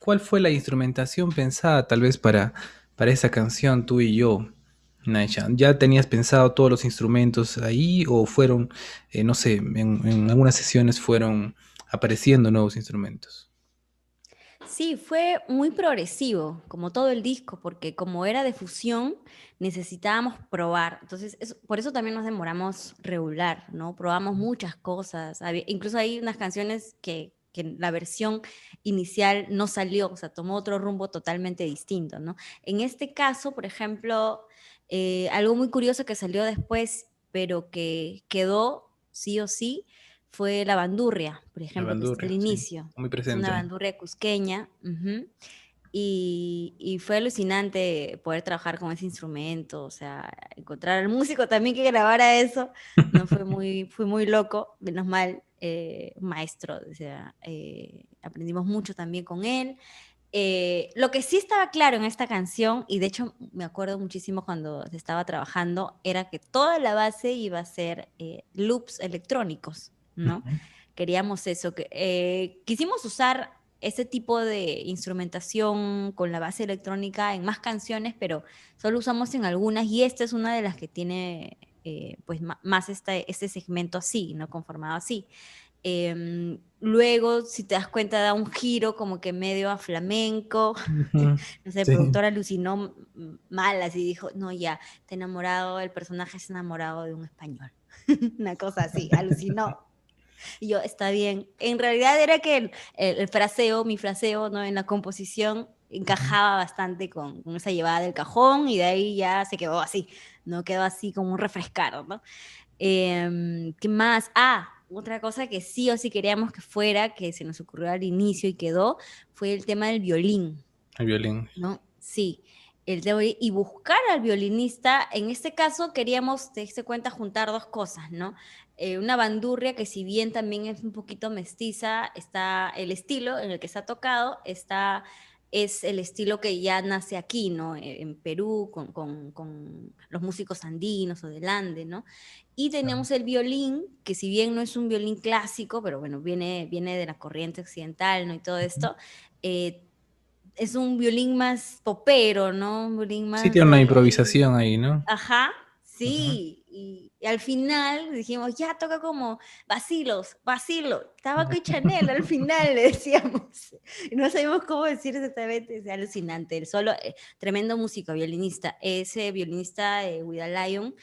cuál fue la instrumentación pensada tal vez para esa canción, Tú y yo, Naisha? ¿Ya tenías pensado todos los instrumentos ahí o fueron, no sé, en algunas sesiones fueron apareciendo nuevos instrumentos? Sí, fue muy progresivo, como todo el disco, porque como era de fusión, necesitábamos probar. Entonces, por eso también nos demoramos regular, ¿no? Probamos muchas cosas. Incluso hay unas canciones que la versión inicial no salió, o sea, tomó otro rumbo totalmente distinto, ¿no? En este caso, por ejemplo, algo muy curioso que salió después, pero que quedó sí o sí, fue la bandurria, por La ejemplo, que está al bandurria, sí, inicio. muy Es una presente. bandurria cusqueña. Ujú. Y fue alucinante poder trabajar con ese instrumento, o sea, encontrar al músico también que grabara eso, no fue muy loco, menos mal, maestro, o sea, aprendimos mucho también con él. Lo que sí estaba claro en esta canción, y de hecho me acuerdo muchísimo cuando se estaba trabajando, era que toda la base iba a ser loops electrónicos, ¿no? Ujú. Queríamos eso, quisimos usar ese tipo de instrumentación con la base electrónica en más canciones, pero solo usamos en algunas y esta es una de las que tiene pues más este segmento así, ¿no? Conformado así. Luego, si te das cuenta, da un giro como que medio a flamenco. Ujú. No sé, el Sí. productor alucinó mal, así dijo, no, ya, está enamorado, el personaje es enamorado de un español. Una cosa así, alucinó. Y yo, está bien. En realidad era que el fraseo, mi fraseo, ¿no? En la composición Ujú. encajaba bastante con esa llevada del cajón y de ahí ya se quedó así, ¿no? Quedó así como un refrescar, ¿no? ¿Qué más? Ah, otra cosa que sí o sí queríamos que fuera, que se nos ocurrió al inicio y quedó, fue el tema del violín, El violín. ¿no? Sí, y buscar al violinista, en este caso queríamos, te diste cuenta, juntar dos cosas, ¿no? Una bandurria que si bien también es un poquito mestiza, está el estilo en el que se ha tocado, es el estilo que ya nace aquí, ¿no? En Perú, con los músicos andinos o del Ande, ¿no? Y Claro. tenemos el violín, que si bien no es un violín clásico, pero bueno, viene de la corriente occidental, ¿no? Y todo Ujú. esto, eh, es un violín más popero, ¿no? Un violín Sí, más tiene una ahí. improvisación ahí, ¿no? Ajá, Ujú. sí. Y al final dijimos, ya toca como vacilo, tabaco y Chanel al final le decíamos. Y no sabíamos cómo decir exactamente, es alucinante. El solo, tremendo músico, violinista. Ese violinista de With a Lion,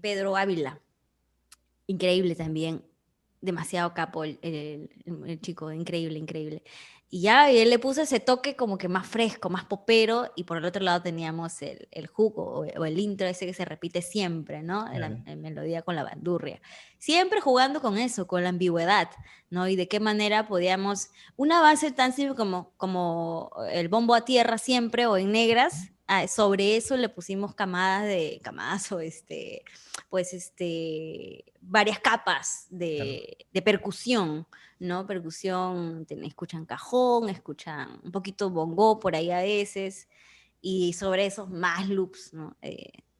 Pedro Ávila, increíble también, demasiado capo el chico, increíble, increíble. Y ya y él le puso ese toque como que más fresco, más popero, y por el otro lado teníamos el hook o el intro ese que se repite siempre, ¿no? Claro. La melodía con la bandurria. Siempre jugando con eso, con la ambigüedad, ¿no? Y de qué manera podíamos, una base tan simple como el bombo a tierra siempre o en negras, sobre eso le pusimos camadas o pues varias capas Claro. de percusión, ¿no? Percusión, escuchan cajón, escuchan un poquito bongo por ahí a veces, y sobre esos más loops, ¿no?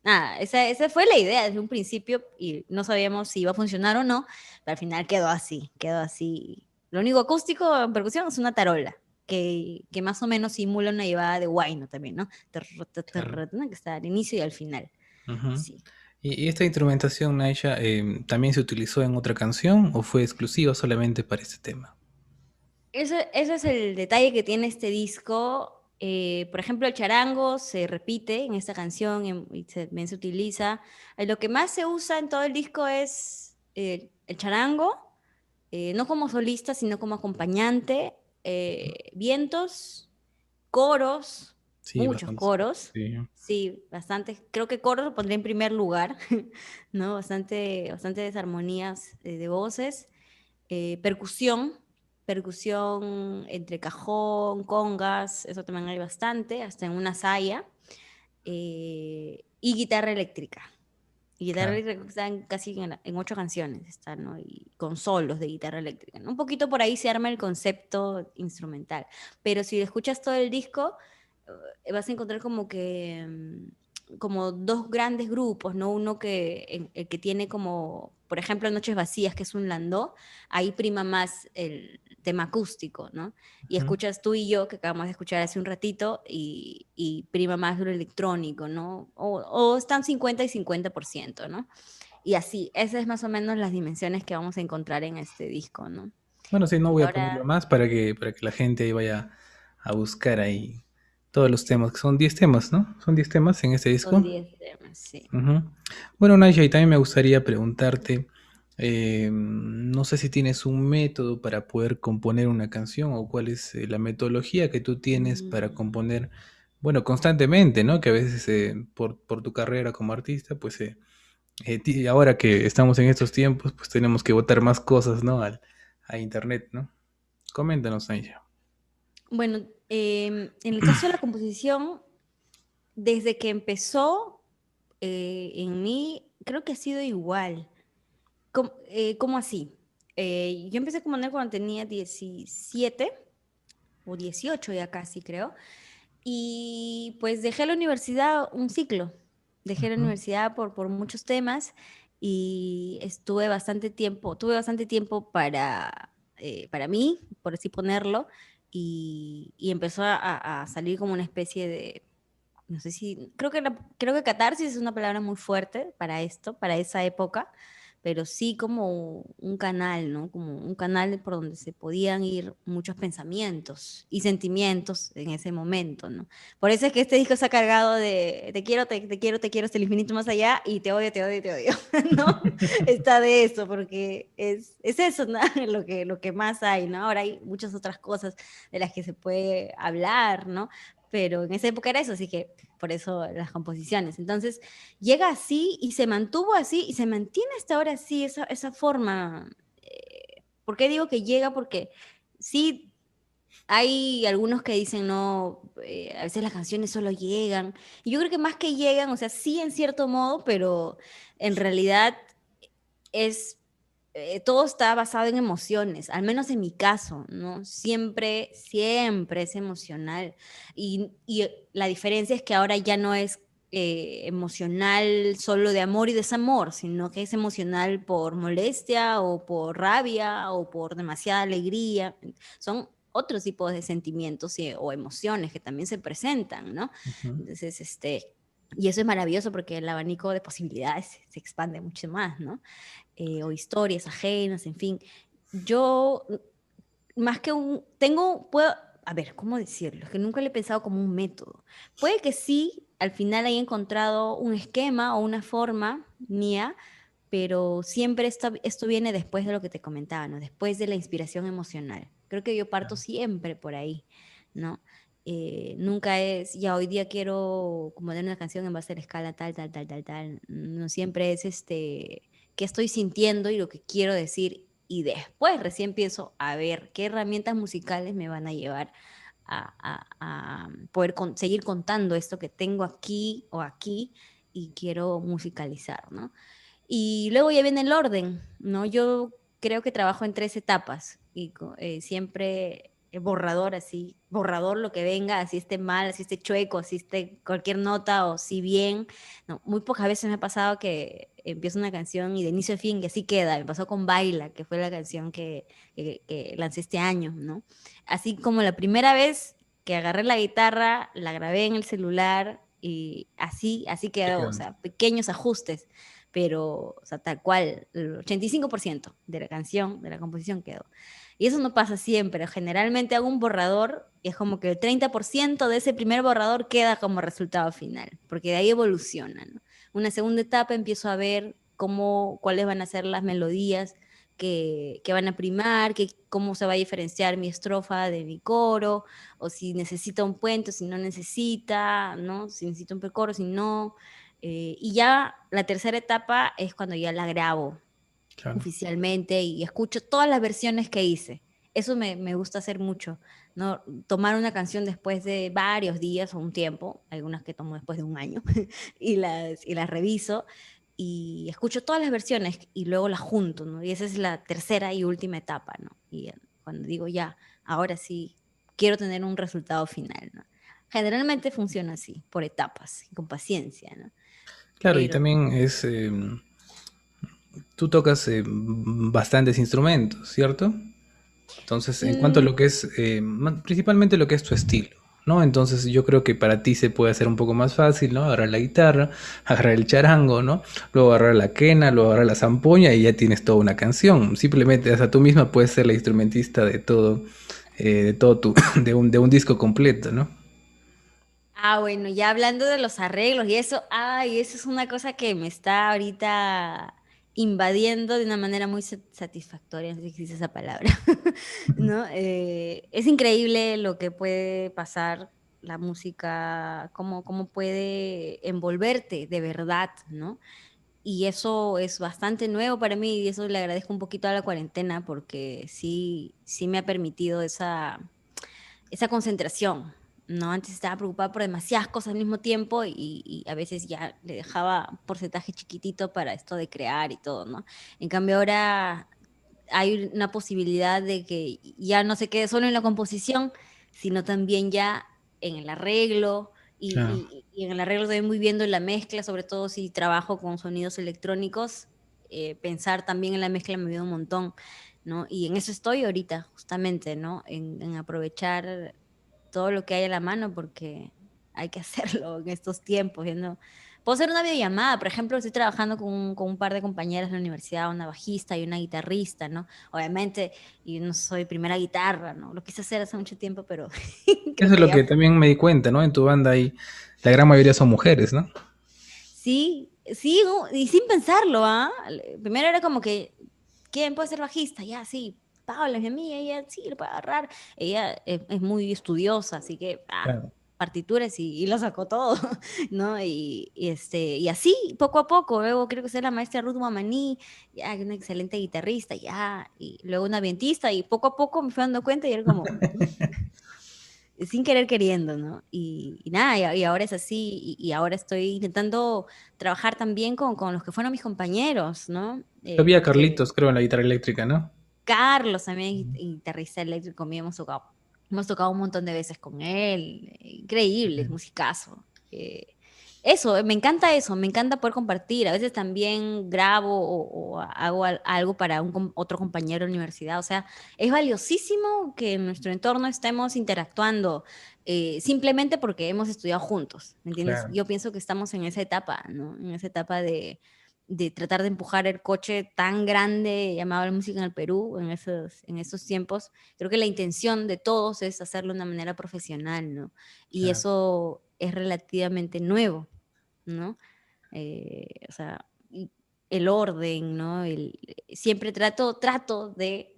Nada, esa fue la idea desde un principio y no sabíamos si iba a funcionar o no, pero al final quedó así, quedó así. Lo único acústico en percusión es una tarola. Que más o menos simula una llevada de guayno también, ¿no? Claro. ¿No? Que está al inicio y al final. Ujú. Sí. ¿Y esta instrumentación, Naisha, también se utilizó en otra canción o fue exclusiva solamente para este tema? Ese es el detalle que tiene este disco. Por ejemplo, el charango se repite en esta canción y también se utiliza. Lo que más se usa en todo el disco es el charango, no como solista, sino como acompañante, vientos, coros, Sí, muchos bastante. coros. Sí. Sí, bastante. Creo que coros lo pondré en primer lugar, ¿no? Bastantes armonías de voces. Percusión, percusión entre cajón, congas, eso también hay bastante, hasta en una saya, y guitarra eléctrica. Y guitarra Claro. eléctrica están casi en 8 canciones, están, ¿no? Y con solos de guitarra eléctrica, ¿no? Un poquito por ahí se arma el concepto instrumental, pero si escuchas todo el disco, vas a encontrar como que como dos grandes grupos, ¿no? Uno el que tiene como, por ejemplo, Noches Vacías, que es un landó, ahí prima más el tema acústico, ¿no? Y Ujú. escuchas tú y yo, que acabamos de escuchar hace un ratito, y prima más lo electrónico, ¿no? O están 50 y 50%, ¿no? Y así, esas es más o menos las dimensiones que vamos a encontrar en este disco, ¿no? Bueno, sí, no Y voy a ahora ponerlo más para que la gente ahí vaya a buscar ahí todos los temas, que son 10 temas, ¿no? Son 10 temas en este son disco. 10 temas, sí. Ujú. Bueno, Nadia, y también me gustaría preguntarte, no sé si tienes un método para poder componer una canción o cuál es la metodología que tú tienes para Mm. componer, bueno, constantemente, ¿no? Que a veces por tu carrera como artista, pues ahora que estamos en estos tiempos, pues tenemos que botar más cosas, ¿no? A internet, ¿no? Coméntanos, Nadia. Bueno, en el caso de la composición, desde que empezó en mí, creo que ha sido igual. ¿Cómo así? Yo empecé a componer cuando tenía 17 o 18 ya casi, creo. Y pues dejé la universidad un ciclo. Dejé la Ujú. universidad por muchos temas y tuve bastante tiempo para mí, por así ponerlo, y empezó a salir como una especie de, no sé si, creo que catarsis es una palabra muy fuerte para esto, para esa época, pero sí como un canal, ¿no? Como un canal por donde se podían ir muchos pensamientos y sentimientos en ese momento, ¿no? Por eso es que este disco está cargado de te quiero, te quiero, te quiero hasta el infinito más allá y te odio, te odio, te odio, ¿no? Está de eso, porque es eso, ¿no? Lo que más hay, ¿no? Ahora hay muchas otras cosas de las que se puede hablar, ¿no? Pero en esa época era eso, así que por eso las composiciones. Entonces, llega así y se mantuvo así y se mantiene hasta ahora así, esa forma. ¿Por qué digo que llega? Porque sí, hay algunos que dicen, no, a veces las canciones solo llegan. Y yo creo que más que llegan, o sea, sí en cierto modo, pero en realidad es todo está basado en emociones, al menos en mi caso, ¿no? Siempre, siempre es emocional. Y la diferencia es que ahora ya no es emocional solo de amor y desamor, sino que es emocional por molestia o por rabia o por demasiada alegría. Son otros tipos de sentimientos o emociones que también se presentan, ¿no? Ujú. Entonces, y eso es maravilloso porque el abanico de posibilidades se expande mucho más, ¿no? O historias ajenas, en fin. Yo, más que a ver, ¿cómo decirlo? Es que nunca lo he pensado como un método. Puede que sí, al final haya encontrado un esquema o una forma mía, pero siempre esto viene después de lo que te comentaba, ¿no? Después de la inspiración emocional. Creo que yo parto siempre por ahí, ¿no? Nunca es, ya hoy día quiero componer una canción en base a la escala tal, tal, tal, tal, tal. No siempre es qué estoy sintiendo y lo que quiero decir. Y después recién pienso a ver qué herramientas musicales me van a llevar a poder seguir contando esto que tengo aquí o aquí y quiero musicalizar, ¿no? Y luego ya viene el orden, ¿no? Yo creo que trabajo en tres etapas y siempre borrador así, borrador lo que venga, así esté mal, así esté chueco, así esté cualquier nota o si bien, no, muy pocas veces me ha pasado que empiezo una canción y de inicio a fin y así queda, me pasó con Baila, que fue la canción que lancé este año, ¿no? Así como la primera vez que agarré la guitarra, la grabé en el celular y así Te quedó, o quedan. sea, pequeños ajustes pero, o sea, tal cual, el 85% de la canción, de la composición quedó. Y eso no pasa siempre, generalmente hago un borrador y es como que el 30% de ese primer borrador queda como resultado final, porque de ahí evoluciona, ¿no? Una segunda etapa empiezo a ver cuáles van a ser las melodías que van a primar, cómo se va a diferenciar mi estrofa de mi coro, o si necesita un puente, o si no necesita, ¿no? Si necesita un precoro, si no. Y ya la tercera etapa es cuando ya la grabo Claro. oficialmente y escucho todas las versiones que hice. Eso me gusta hacer mucho, ¿no? Tomar una canción después de varios días o un tiempo, algunas que tomo después de un año, y las reviso y escucho todas las versiones y luego las junto, ¿no? Y esa es la tercera y última etapa, ¿no? Y cuando digo ya, ahora sí, quiero tener un resultado final, ¿no? Generalmente funciona así, por etapas, con paciencia, ¿no? Claro, y Pero también tú tocas bastantes instrumentos, ¿cierto? Entonces, en cuanto a mm, lo que es, principalmente lo que es tu estilo, ¿no? Entonces yo creo que para ti se puede hacer un poco más fácil, ¿no? Agarrar la guitarra, agarrar el charango, ¿no? Luego agarrar la quena, luego agarrar la zampoña y ya tienes toda una canción. Simplemente, o sea, tú misma puedes ser la instrumentista de todo tu, de un disco completo, ¿no? bueno, ya hablando de los arreglos y eso, ay, eso es una cosa que me está ahorita invadiendo de una manera muy satisfactoria, no sé si existe esa palabra, ¿no? Es increíble lo que puede pasar la música, cómo puede envolverte de verdad, ¿no? Y eso es bastante nuevo para mí y eso le agradezco un poquito a la cuarentena porque sí me ha permitido esa concentración, ¿no? Antes estaba preocupada por demasiadas cosas al mismo tiempo y a veces ya le dejaba un porcentaje chiquitito para esto de crear y todo, ¿no? En cambio ahora hay una posibilidad de que ya no se quede solo en la composición, sino también ya en el arreglo. Claro. Y en el arreglo también muy viendo la mezcla, sobre todo si trabajo con sonidos electrónicos, pensar también en la mezcla me ayuda un montón, ¿no? Y en eso estoy ahorita, justamente, ¿no? En aprovechar todo lo que hay a la mano porque hay que hacerlo en estos tiempos, ¿no? Puedo hacer una videollamada, por ejemplo, estoy trabajando con un par de compañeras de la universidad, una bajista y una guitarrista, ¿no? Obviamente, y no soy primera guitarra, ¿no? Lo quise hacer hace mucho tiempo, pero creo Eso es que lo ya que también me di cuenta, ¿no? En tu banda hay, la gran mayoría son mujeres, ¿no? sí, sí, y sin pensarlo, ¿ah? Primero era como que, ¿quién puede ser bajista? Ya, sí, Paula es mi amiga, ella sí, lo puede agarrar. Ella es muy estudiosa, así que, Claro. partituras y lo sacó todo, ¿no? Y así, poco a poco, luego creo que es la maestra Ruth Guamaní, ya, que es una excelente guitarrista, ya, y luego una vientista, y poco a poco me fui dando cuenta y era como, sin querer queriendo, ¿no? Y nada, y ahora es así, y ahora estoy intentando trabajar también con los que fueron mis compañeros, ¿no? Había Porque Carlitos, creo, en la guitarra eléctrica, ¿no? Carlos también, guitarrista eléctrico mío, hemos tocado un montón de veces con él, increíble, es musicazo. Eso, me encanta eso, me encanta poder compartir. A veces también grabo o hago algo para otro compañero de la universidad. O sea, es valiosísimo que en nuestro entorno estemos interactuando simplemente porque hemos estudiado juntos, ¿me entiendes? Claro. Yo pienso que estamos en esa etapa, ¿no? En esa etapa de tratar de empujar el coche tan grande llamado la música en el Perú en esos tiempos. Creo que la intención de todos es hacerlo de una manera profesional, ¿no? Y Claro. eso es relativamente nuevo, ¿no? O sea, y el orden, ¿no? Siempre trato de,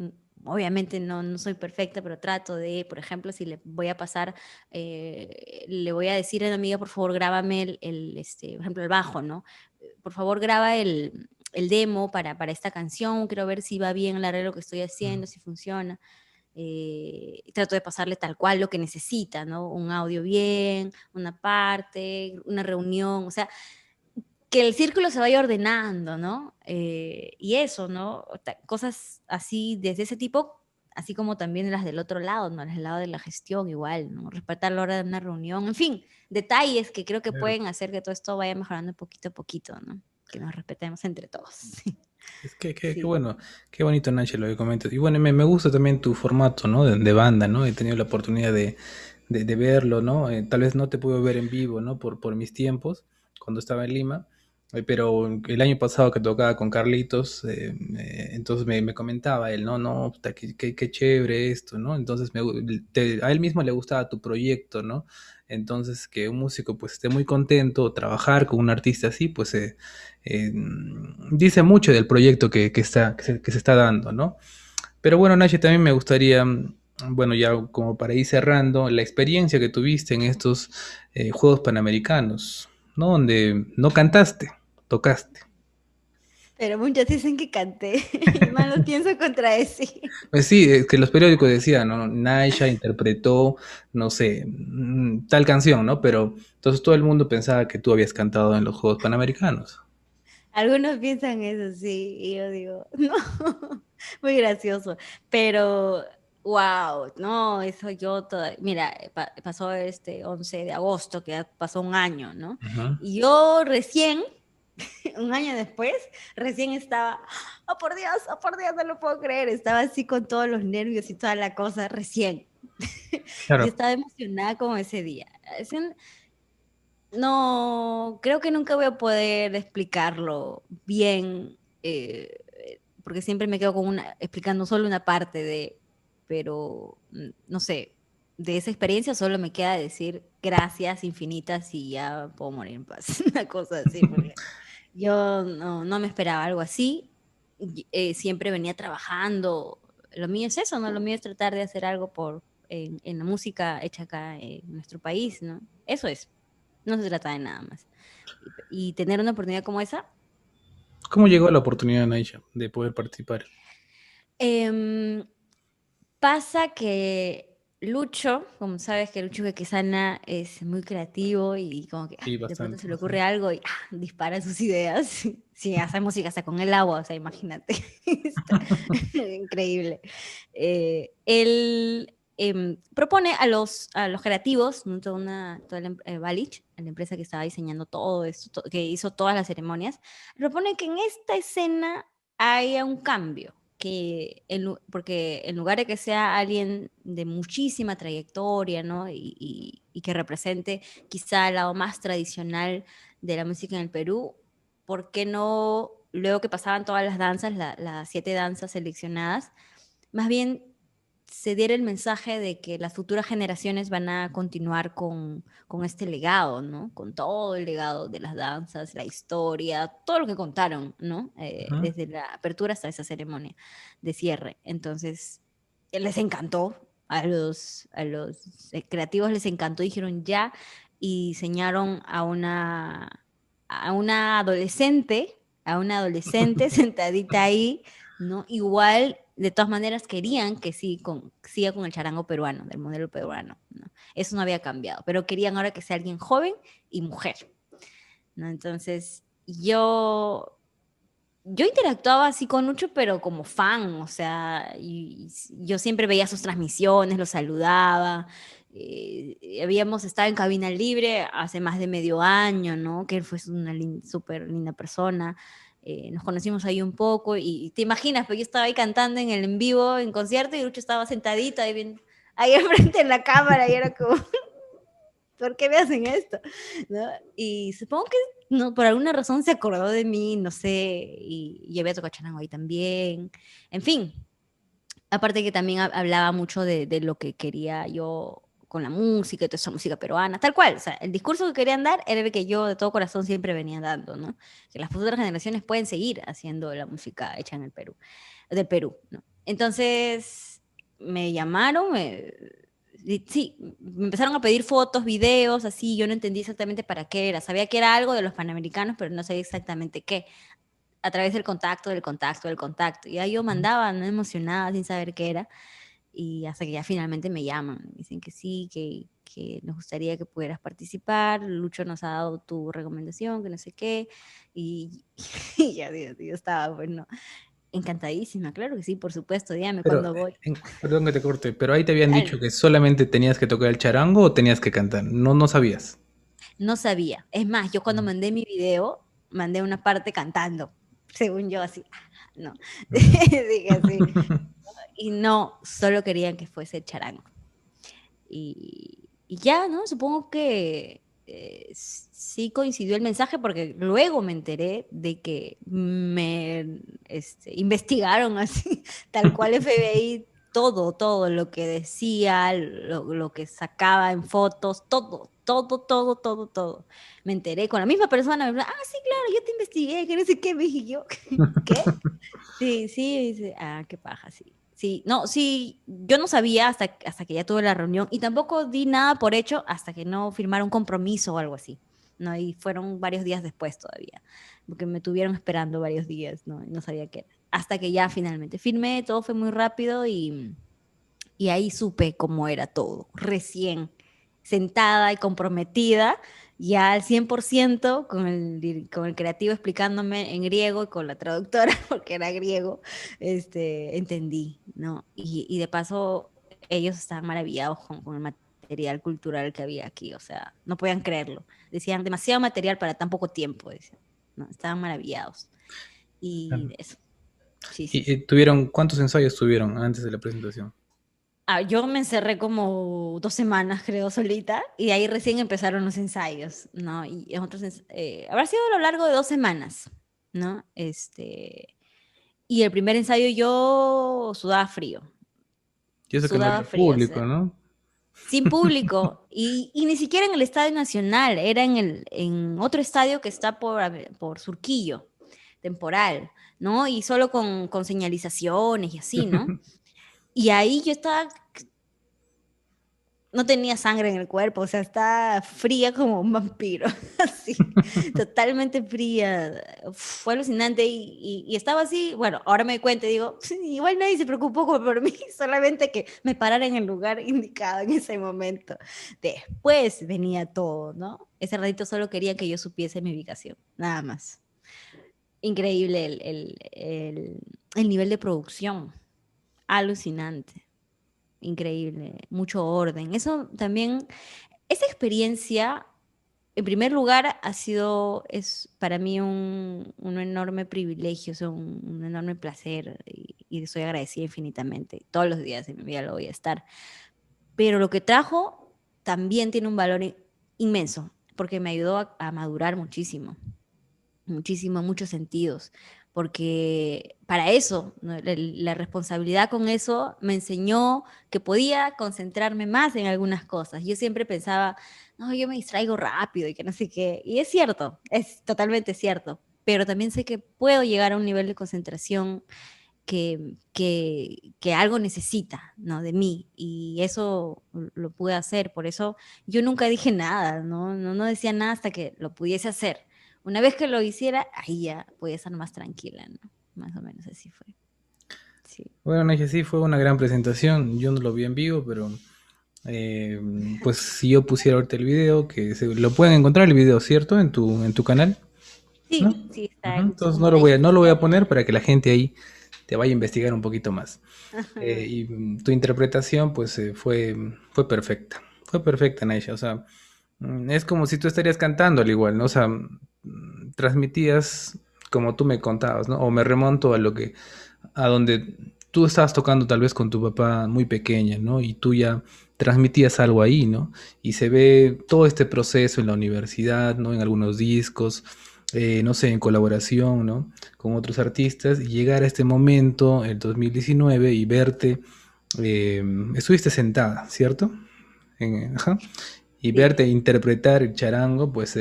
obviamente no soy perfecta, pero trato de, por ejemplo, si le voy a pasar, le voy a decir a una amiga, por favor, grábame por ejemplo, el bajo, ¿no? Por favor, graba el demo para esta canción, quiero ver si va bien el arreglo que estoy Mm. haciendo, si funciona. Trato de pasarle tal cual lo que necesita, ¿no? Un audio bien, una parte, una reunión, o sea, que el círculo se vaya ordenando, ¿no? Y eso, ¿no? Cosas así, desde ese tipo, así como también las del otro lado, ¿no? Del lado de la gestión igual, ¿no? Respetar la hora de una reunión, en fin, detalles que creo que Claro. pueden hacer que todo esto vaya mejorando poquito a poquito, ¿no? Que nos respetemos entre todos. Es que, qué Sí. bueno, qué bonito, Nacho, lo que comentas. Y bueno, me gusta también tu formato, ¿no? De banda, ¿no? He tenido la oportunidad de verlo, ¿no? Tal vez no te pude ver en vivo, ¿no? Por mis tiempos, cuando estaba en Lima. Pero el año pasado que tocaba con Carlitos, entonces me comentaba él, no, no, puta, qué chévere esto, ¿no? Entonces a él mismo le gustaba tu proyecto, ¿no? Entonces que un músico pues esté muy contento, trabajar con un artista así, pues eh, dice mucho del proyecto que se está dando, ¿no? Pero bueno, Nachi, también me gustaría, bueno, ya como para ir cerrando, la experiencia que tuviste en estos Juegos Panamericanos, ¿no? Donde no cantaste, tocaste. Pero muchos dicen que canté y más los pienso contradecir. Pues sí, es que los periódicos decían, ¿no? Naisha interpretó, no sé, tal canción, ¿no? Pero entonces todo el mundo pensaba que tú habías cantado en los Juegos Panamericanos. Algunos piensan eso, sí, y yo digo, no, muy gracioso, pero Wow, no, eso yo mira, pasó este 11 de agosto, que ya pasó un año, ¿no? Ujú. Y yo recién, un año después, recién estaba, oh por Dios, no lo puedo creer, estaba así con todos los nervios y toda la cosa, recién. Y Claro. estaba emocionada como ese día. No, creo que nunca voy a poder explicarlo bien, porque siempre me quedo con explicando solo una parte pero no sé, de esa experiencia solo me queda decir gracias infinitas y ya puedo morir en paz, una cosa así, porque yo no me esperaba algo así, siempre venía trabajando, lo mío es eso, ¿no? Lo mío es tratar de hacer algo en la música hecha acá en nuestro país, ¿no? Eso es. No se trata de nada más. Y tener una oportunidad como esa. ¿Cómo llegó la oportunidad, Naisha, de poder participar? em, Pasa que Lucho, como sabes que Lucho Quequesana es muy creativo y como que Sí, de pronto bastante, se le ocurre bastante. algo y dispara sus ideas. Sí, hace música hasta con el agua, o sea, imagínate. Está increíble. Él propone a los creativos, ¿no? Balich, a la empresa que estaba diseñando todo esto, que hizo todas las ceremonias, propone que en esta escena haya un cambio que porque en lugar de que sea alguien de muchísima trayectoria, ¿no? Y que represente quizá el lado más tradicional de la música en el Perú, ¿por qué no, luego que pasaban todas las danzas, las 7 danzas seleccionadas, más bien se diera el mensaje de que las futuras generaciones van a continuar con este legado, ¿no? Con todo el legado de las danzas, la historia, todo lo que contaron, ¿no? Ujú. Desde la apertura hasta esa ceremonia de cierre. Entonces, les encantó, a los creativos les encantó, dijeron ya, y diseñaron a una adolescente sentadita ahí, ¿no? Igual, de todas maneras, querían que siga con el charango peruano, del modelo peruano, ¿no? Eso no había cambiado, pero querían ahora que sea alguien joven y mujer, ¿no? Entonces, yo interactuaba así con Lucho, pero como fan, o sea, y yo siempre veía sus transmisiones, lo saludaba. Habíamos estado en cabina libre hace más de medio año, ¿no? Que él fue una súper linda persona. Nos conocimos ahí un poco y te imaginas, pues yo estaba ahí cantando en el en vivo, en concierto, y Lucho estaba sentadito ahí, ahí enfrente en la cámara y era como, ¿por qué me hacen esto? ¿No? Y supongo que no, por alguna razón se acordó de mí, no sé, y había tocado charango ahí también. En fin, aparte que también hablaba mucho de lo que quería yo con la música, y toda esa música peruana, tal cual. O sea, el discurso que querían dar era el que yo de todo corazón siempre venía dando, ¿no? Que las futuras generaciones pueden seguir haciendo la música hecha en el Perú, del Perú, ¿no? Entonces me llamaron, sí, me empezaron a pedir fotos, videos, así, yo no entendí exactamente para qué era. Sabía que era algo de los panamericanos, pero no sabía exactamente qué. A través del contacto, del contacto, del contacto. Y ahí yo mandaba, no emocionada, sin saber qué era. Y hasta que ya finalmente me llaman. Me dicen que sí, que nos gustaría que pudieras participar. Lucho nos ha dado tu recomendación, que no sé qué. Y, y ya, yo estaba, bueno, encantadísima. Claro que sí, por supuesto, dígame Pero, cuándo voy. perdón que te corte, pero ahí te habían dicho Dale. que solamente tenías que tocar el charango o tenías que cantar. No, no sabías. No sabía. Es más, yo cuando Mm, mandé mi video, mandé una parte cantando, según yo, así. No, mm. dije así. Y no, solo querían que fuese charango. Y ya, ¿no? Supongo que sí coincidió el mensaje porque luego me enteré de que me investigaron así, tal cual FBI, todo lo que decía, lo que sacaba en fotos, todo. Me enteré con la misma persona, sí, claro, yo te investigué, que no sé qué, me dije yo, ¿qué? Sí, sí, dice, qué paja, sí. Sí, no, sí, yo no sabía hasta que ya tuve la reunión y tampoco di nada por hecho hasta que no firmaron un compromiso o algo así, ¿no? Y fueron varios días después todavía, porque me tuvieron esperando varios días, ¿no? Y no sabía qué era. Hasta que ya finalmente firmé, todo fue muy rápido y ahí supe cómo era todo, recién. sentada y comprometida, ya al 100% con el creativo explicándome en griego y con la traductora, porque era griego, entendí, ¿no? Y de paso, ellos estaban maravillados con el material cultural que había aquí, o sea, no podían creerlo. Decían, demasiado material para tan poco tiempo, decían, ¿no? Estaban maravillados. Y Claro. eso, sí, sí, ¿Y sí. cuántos ensayos tuvieron antes de la presentación? Yo me encerré como 2 semanas, creo, solita, y de ahí recién empezaron los ensayos, ¿no? Y en habrá sido a lo largo de 2 semanas, ¿no? Y el primer ensayo yo Y eso que no sudaba había frío, o público, sea, ¿no? sin público, y ni siquiera en el Estadio Nacional, era en otro estadio que está por Surquillo, temporal, ¿no? Y solo con señalizaciones y así, ¿no? Y ahí yo estaba, no tenía sangre en el cuerpo, o sea, está fría como un vampiro, así, totalmente fría. Fue alucinante y estaba así, bueno, ahora me doy cuenta y digo, "Sí, igual nadie se preocupó por mí, solamente que me parara en el lugar indicado en ese momento. Después venía todo, ¿no? Ese ratito solo quería que yo supiese mi ubicación, nada más. Increíble el nivel de producción, alucinante. Increíble, mucho orden. Eso también, esa experiencia, en primer lugar, es para mí un enorme privilegio, o sea, un enorme placer y soy agradecida infinitamente. Todos los días de mi vida lo voy a estar. Pero lo que trajo también tiene un valor inmenso, porque me ayudó a madurar muchísimo muchísimo, en muchos sentidos, porque para eso, ¿no? La responsabilidad con eso me enseñó que podía concentrarme más en algunas cosas. Yo siempre pensaba, no, yo me distraigo rápido y que no sé qué, y es cierto, es totalmente cierto, pero también sé que puedo llegar a un nivel de concentración que algo necesita, ¿no? De mí, y eso lo pude hacer, por eso yo nunca dije nada, ¿no? No decía nada hasta que lo pudiese hacer. Una vez que lo hiciera, ahí ya podía estar más tranquila, ¿no? Más o menos así fue. Sí. Bueno, Naye, sí, fue una gran presentación. Yo no lo vi en vivo, pero eh, pues si yo pusiera ahorita el video, lo pueden encontrar el video, ¿cierto? En tu canal, ¿no? Sí, sí, está Ujú. en, Entonces como Naisha no lo voy a Fiscali. poner para que la gente ahí te vaya a investigar un poquito más. Ajá. Tu interpretación, pues, fue perfecta. Fue perfecta, Naisha. O sea, es como si tú estarías cantando al igual, ¿no? O sea, transmitías como tú me contabas, ¿no? O me remonto a donde tú estabas tocando tal vez con tu papá muy pequeña, ¿no? Y tú ya transmitías algo ahí, ¿no? Y se ve todo este proceso en la universidad, ¿no? En algunos discos, no sé, en colaboración, ¿no? Con otros artistas, y llegar a este momento, el 2019, y verte, estuviste sentada, ¿cierto? Ajá. Y Sí. verte interpretar el charango, pues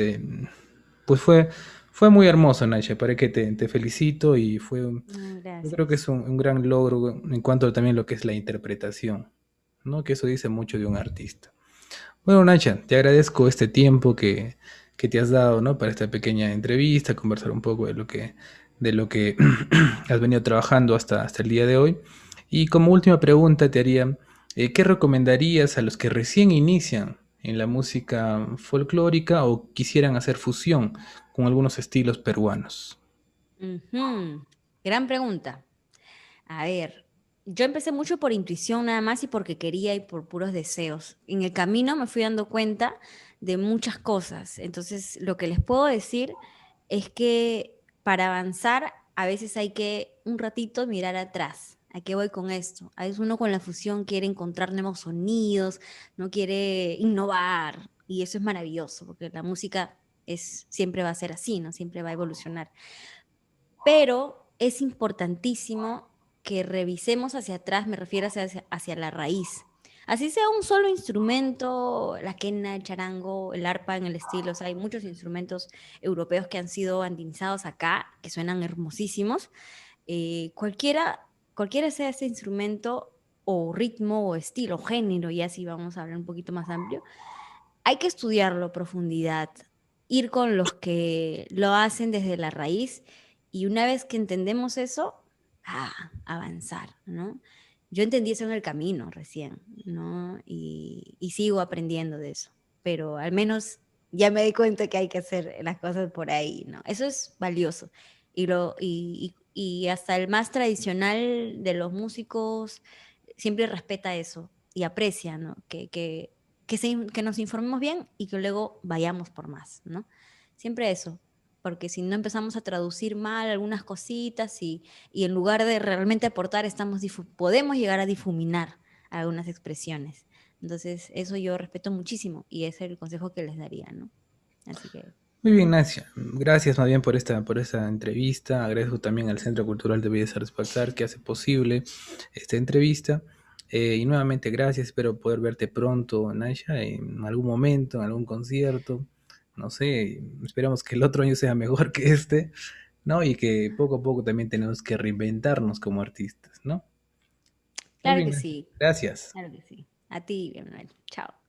fue muy hermoso, Nacha. Para que te felicito y yo creo que es Gracias. un gran logro en cuanto a también lo que es la interpretación, ¿no? Que eso dice mucho de un artista. Bueno, Nacha, te agradezco este tiempo que te has dado, ¿no? Para esta pequeña entrevista, conversar un poco de lo que has venido trabajando hasta el día de hoy. Y como última pregunta te haría, ¿qué recomendarías a los que recién inician en la música folclórica o quisieran hacer fusión con algunos estilos peruanos? Ujú. Gran pregunta. A ver, yo empecé mucho por intuición nada más y porque quería y por puros deseos. En el camino me fui dando cuenta de muchas cosas. Entonces, lo que les puedo decir es que para avanzar a veces hay que un ratito mirar atrás. ¿A qué voy con esto? A veces uno con la fusión quiere encontrar nuevos sonidos, no quiere innovar y eso es maravilloso porque la música siempre va a ser así, ¿no? Siempre va a evolucionar, pero es importantísimo que revisemos hacia atrás, me refiero hacia la raíz. Así sea un solo instrumento, la quena, el charango, el arpa en el estilo, o sea, hay muchos instrumentos europeos que han sido andinizados acá, que suenan hermosísimos. Cualquiera sea ese instrumento o ritmo o estilo, género, y así vamos a hablar un poquito más amplio, hay que estudiarlo a profundidad, ir con los que lo hacen desde la raíz y una vez que entendemos eso, avanzar, ¿no? Yo entendí eso en el camino recién, ¿no? Y sigo aprendiendo de eso. pero al menos ya me di cuenta que hay que hacer las cosas por ahí, ¿no? Eso es valioso. Y hasta el más tradicional de los músicos siempre respeta eso y aprecia, ¿no? Que nos informemos bien y que luego vayamos por más, ¿no? Siempre eso, porque si no empezamos a traducir mal algunas cositas y en lugar de realmente aportar, podemos llegar a difuminar algunas expresiones. Entonces, eso yo respeto muchísimo y ese es el consejo que les daría, ¿no? Así que, Muy bien, Nasia. Gracias más bien por esta entrevista. Agradezco también al Centro Cultural de Bellas Artes Paxar que hace posible esta entrevista. Y nuevamente gracias. Espero poder verte pronto, Nasia, en algún momento, en algún concierto. No sé, esperamos que el otro año sea mejor que este, ¿no? Y que poco a poco también tenemos que reinventarnos como artistas, ¿no? Muy claro bien, que Nasia. sí, Gracias. claro que sí. A ti, Manuel. Chao.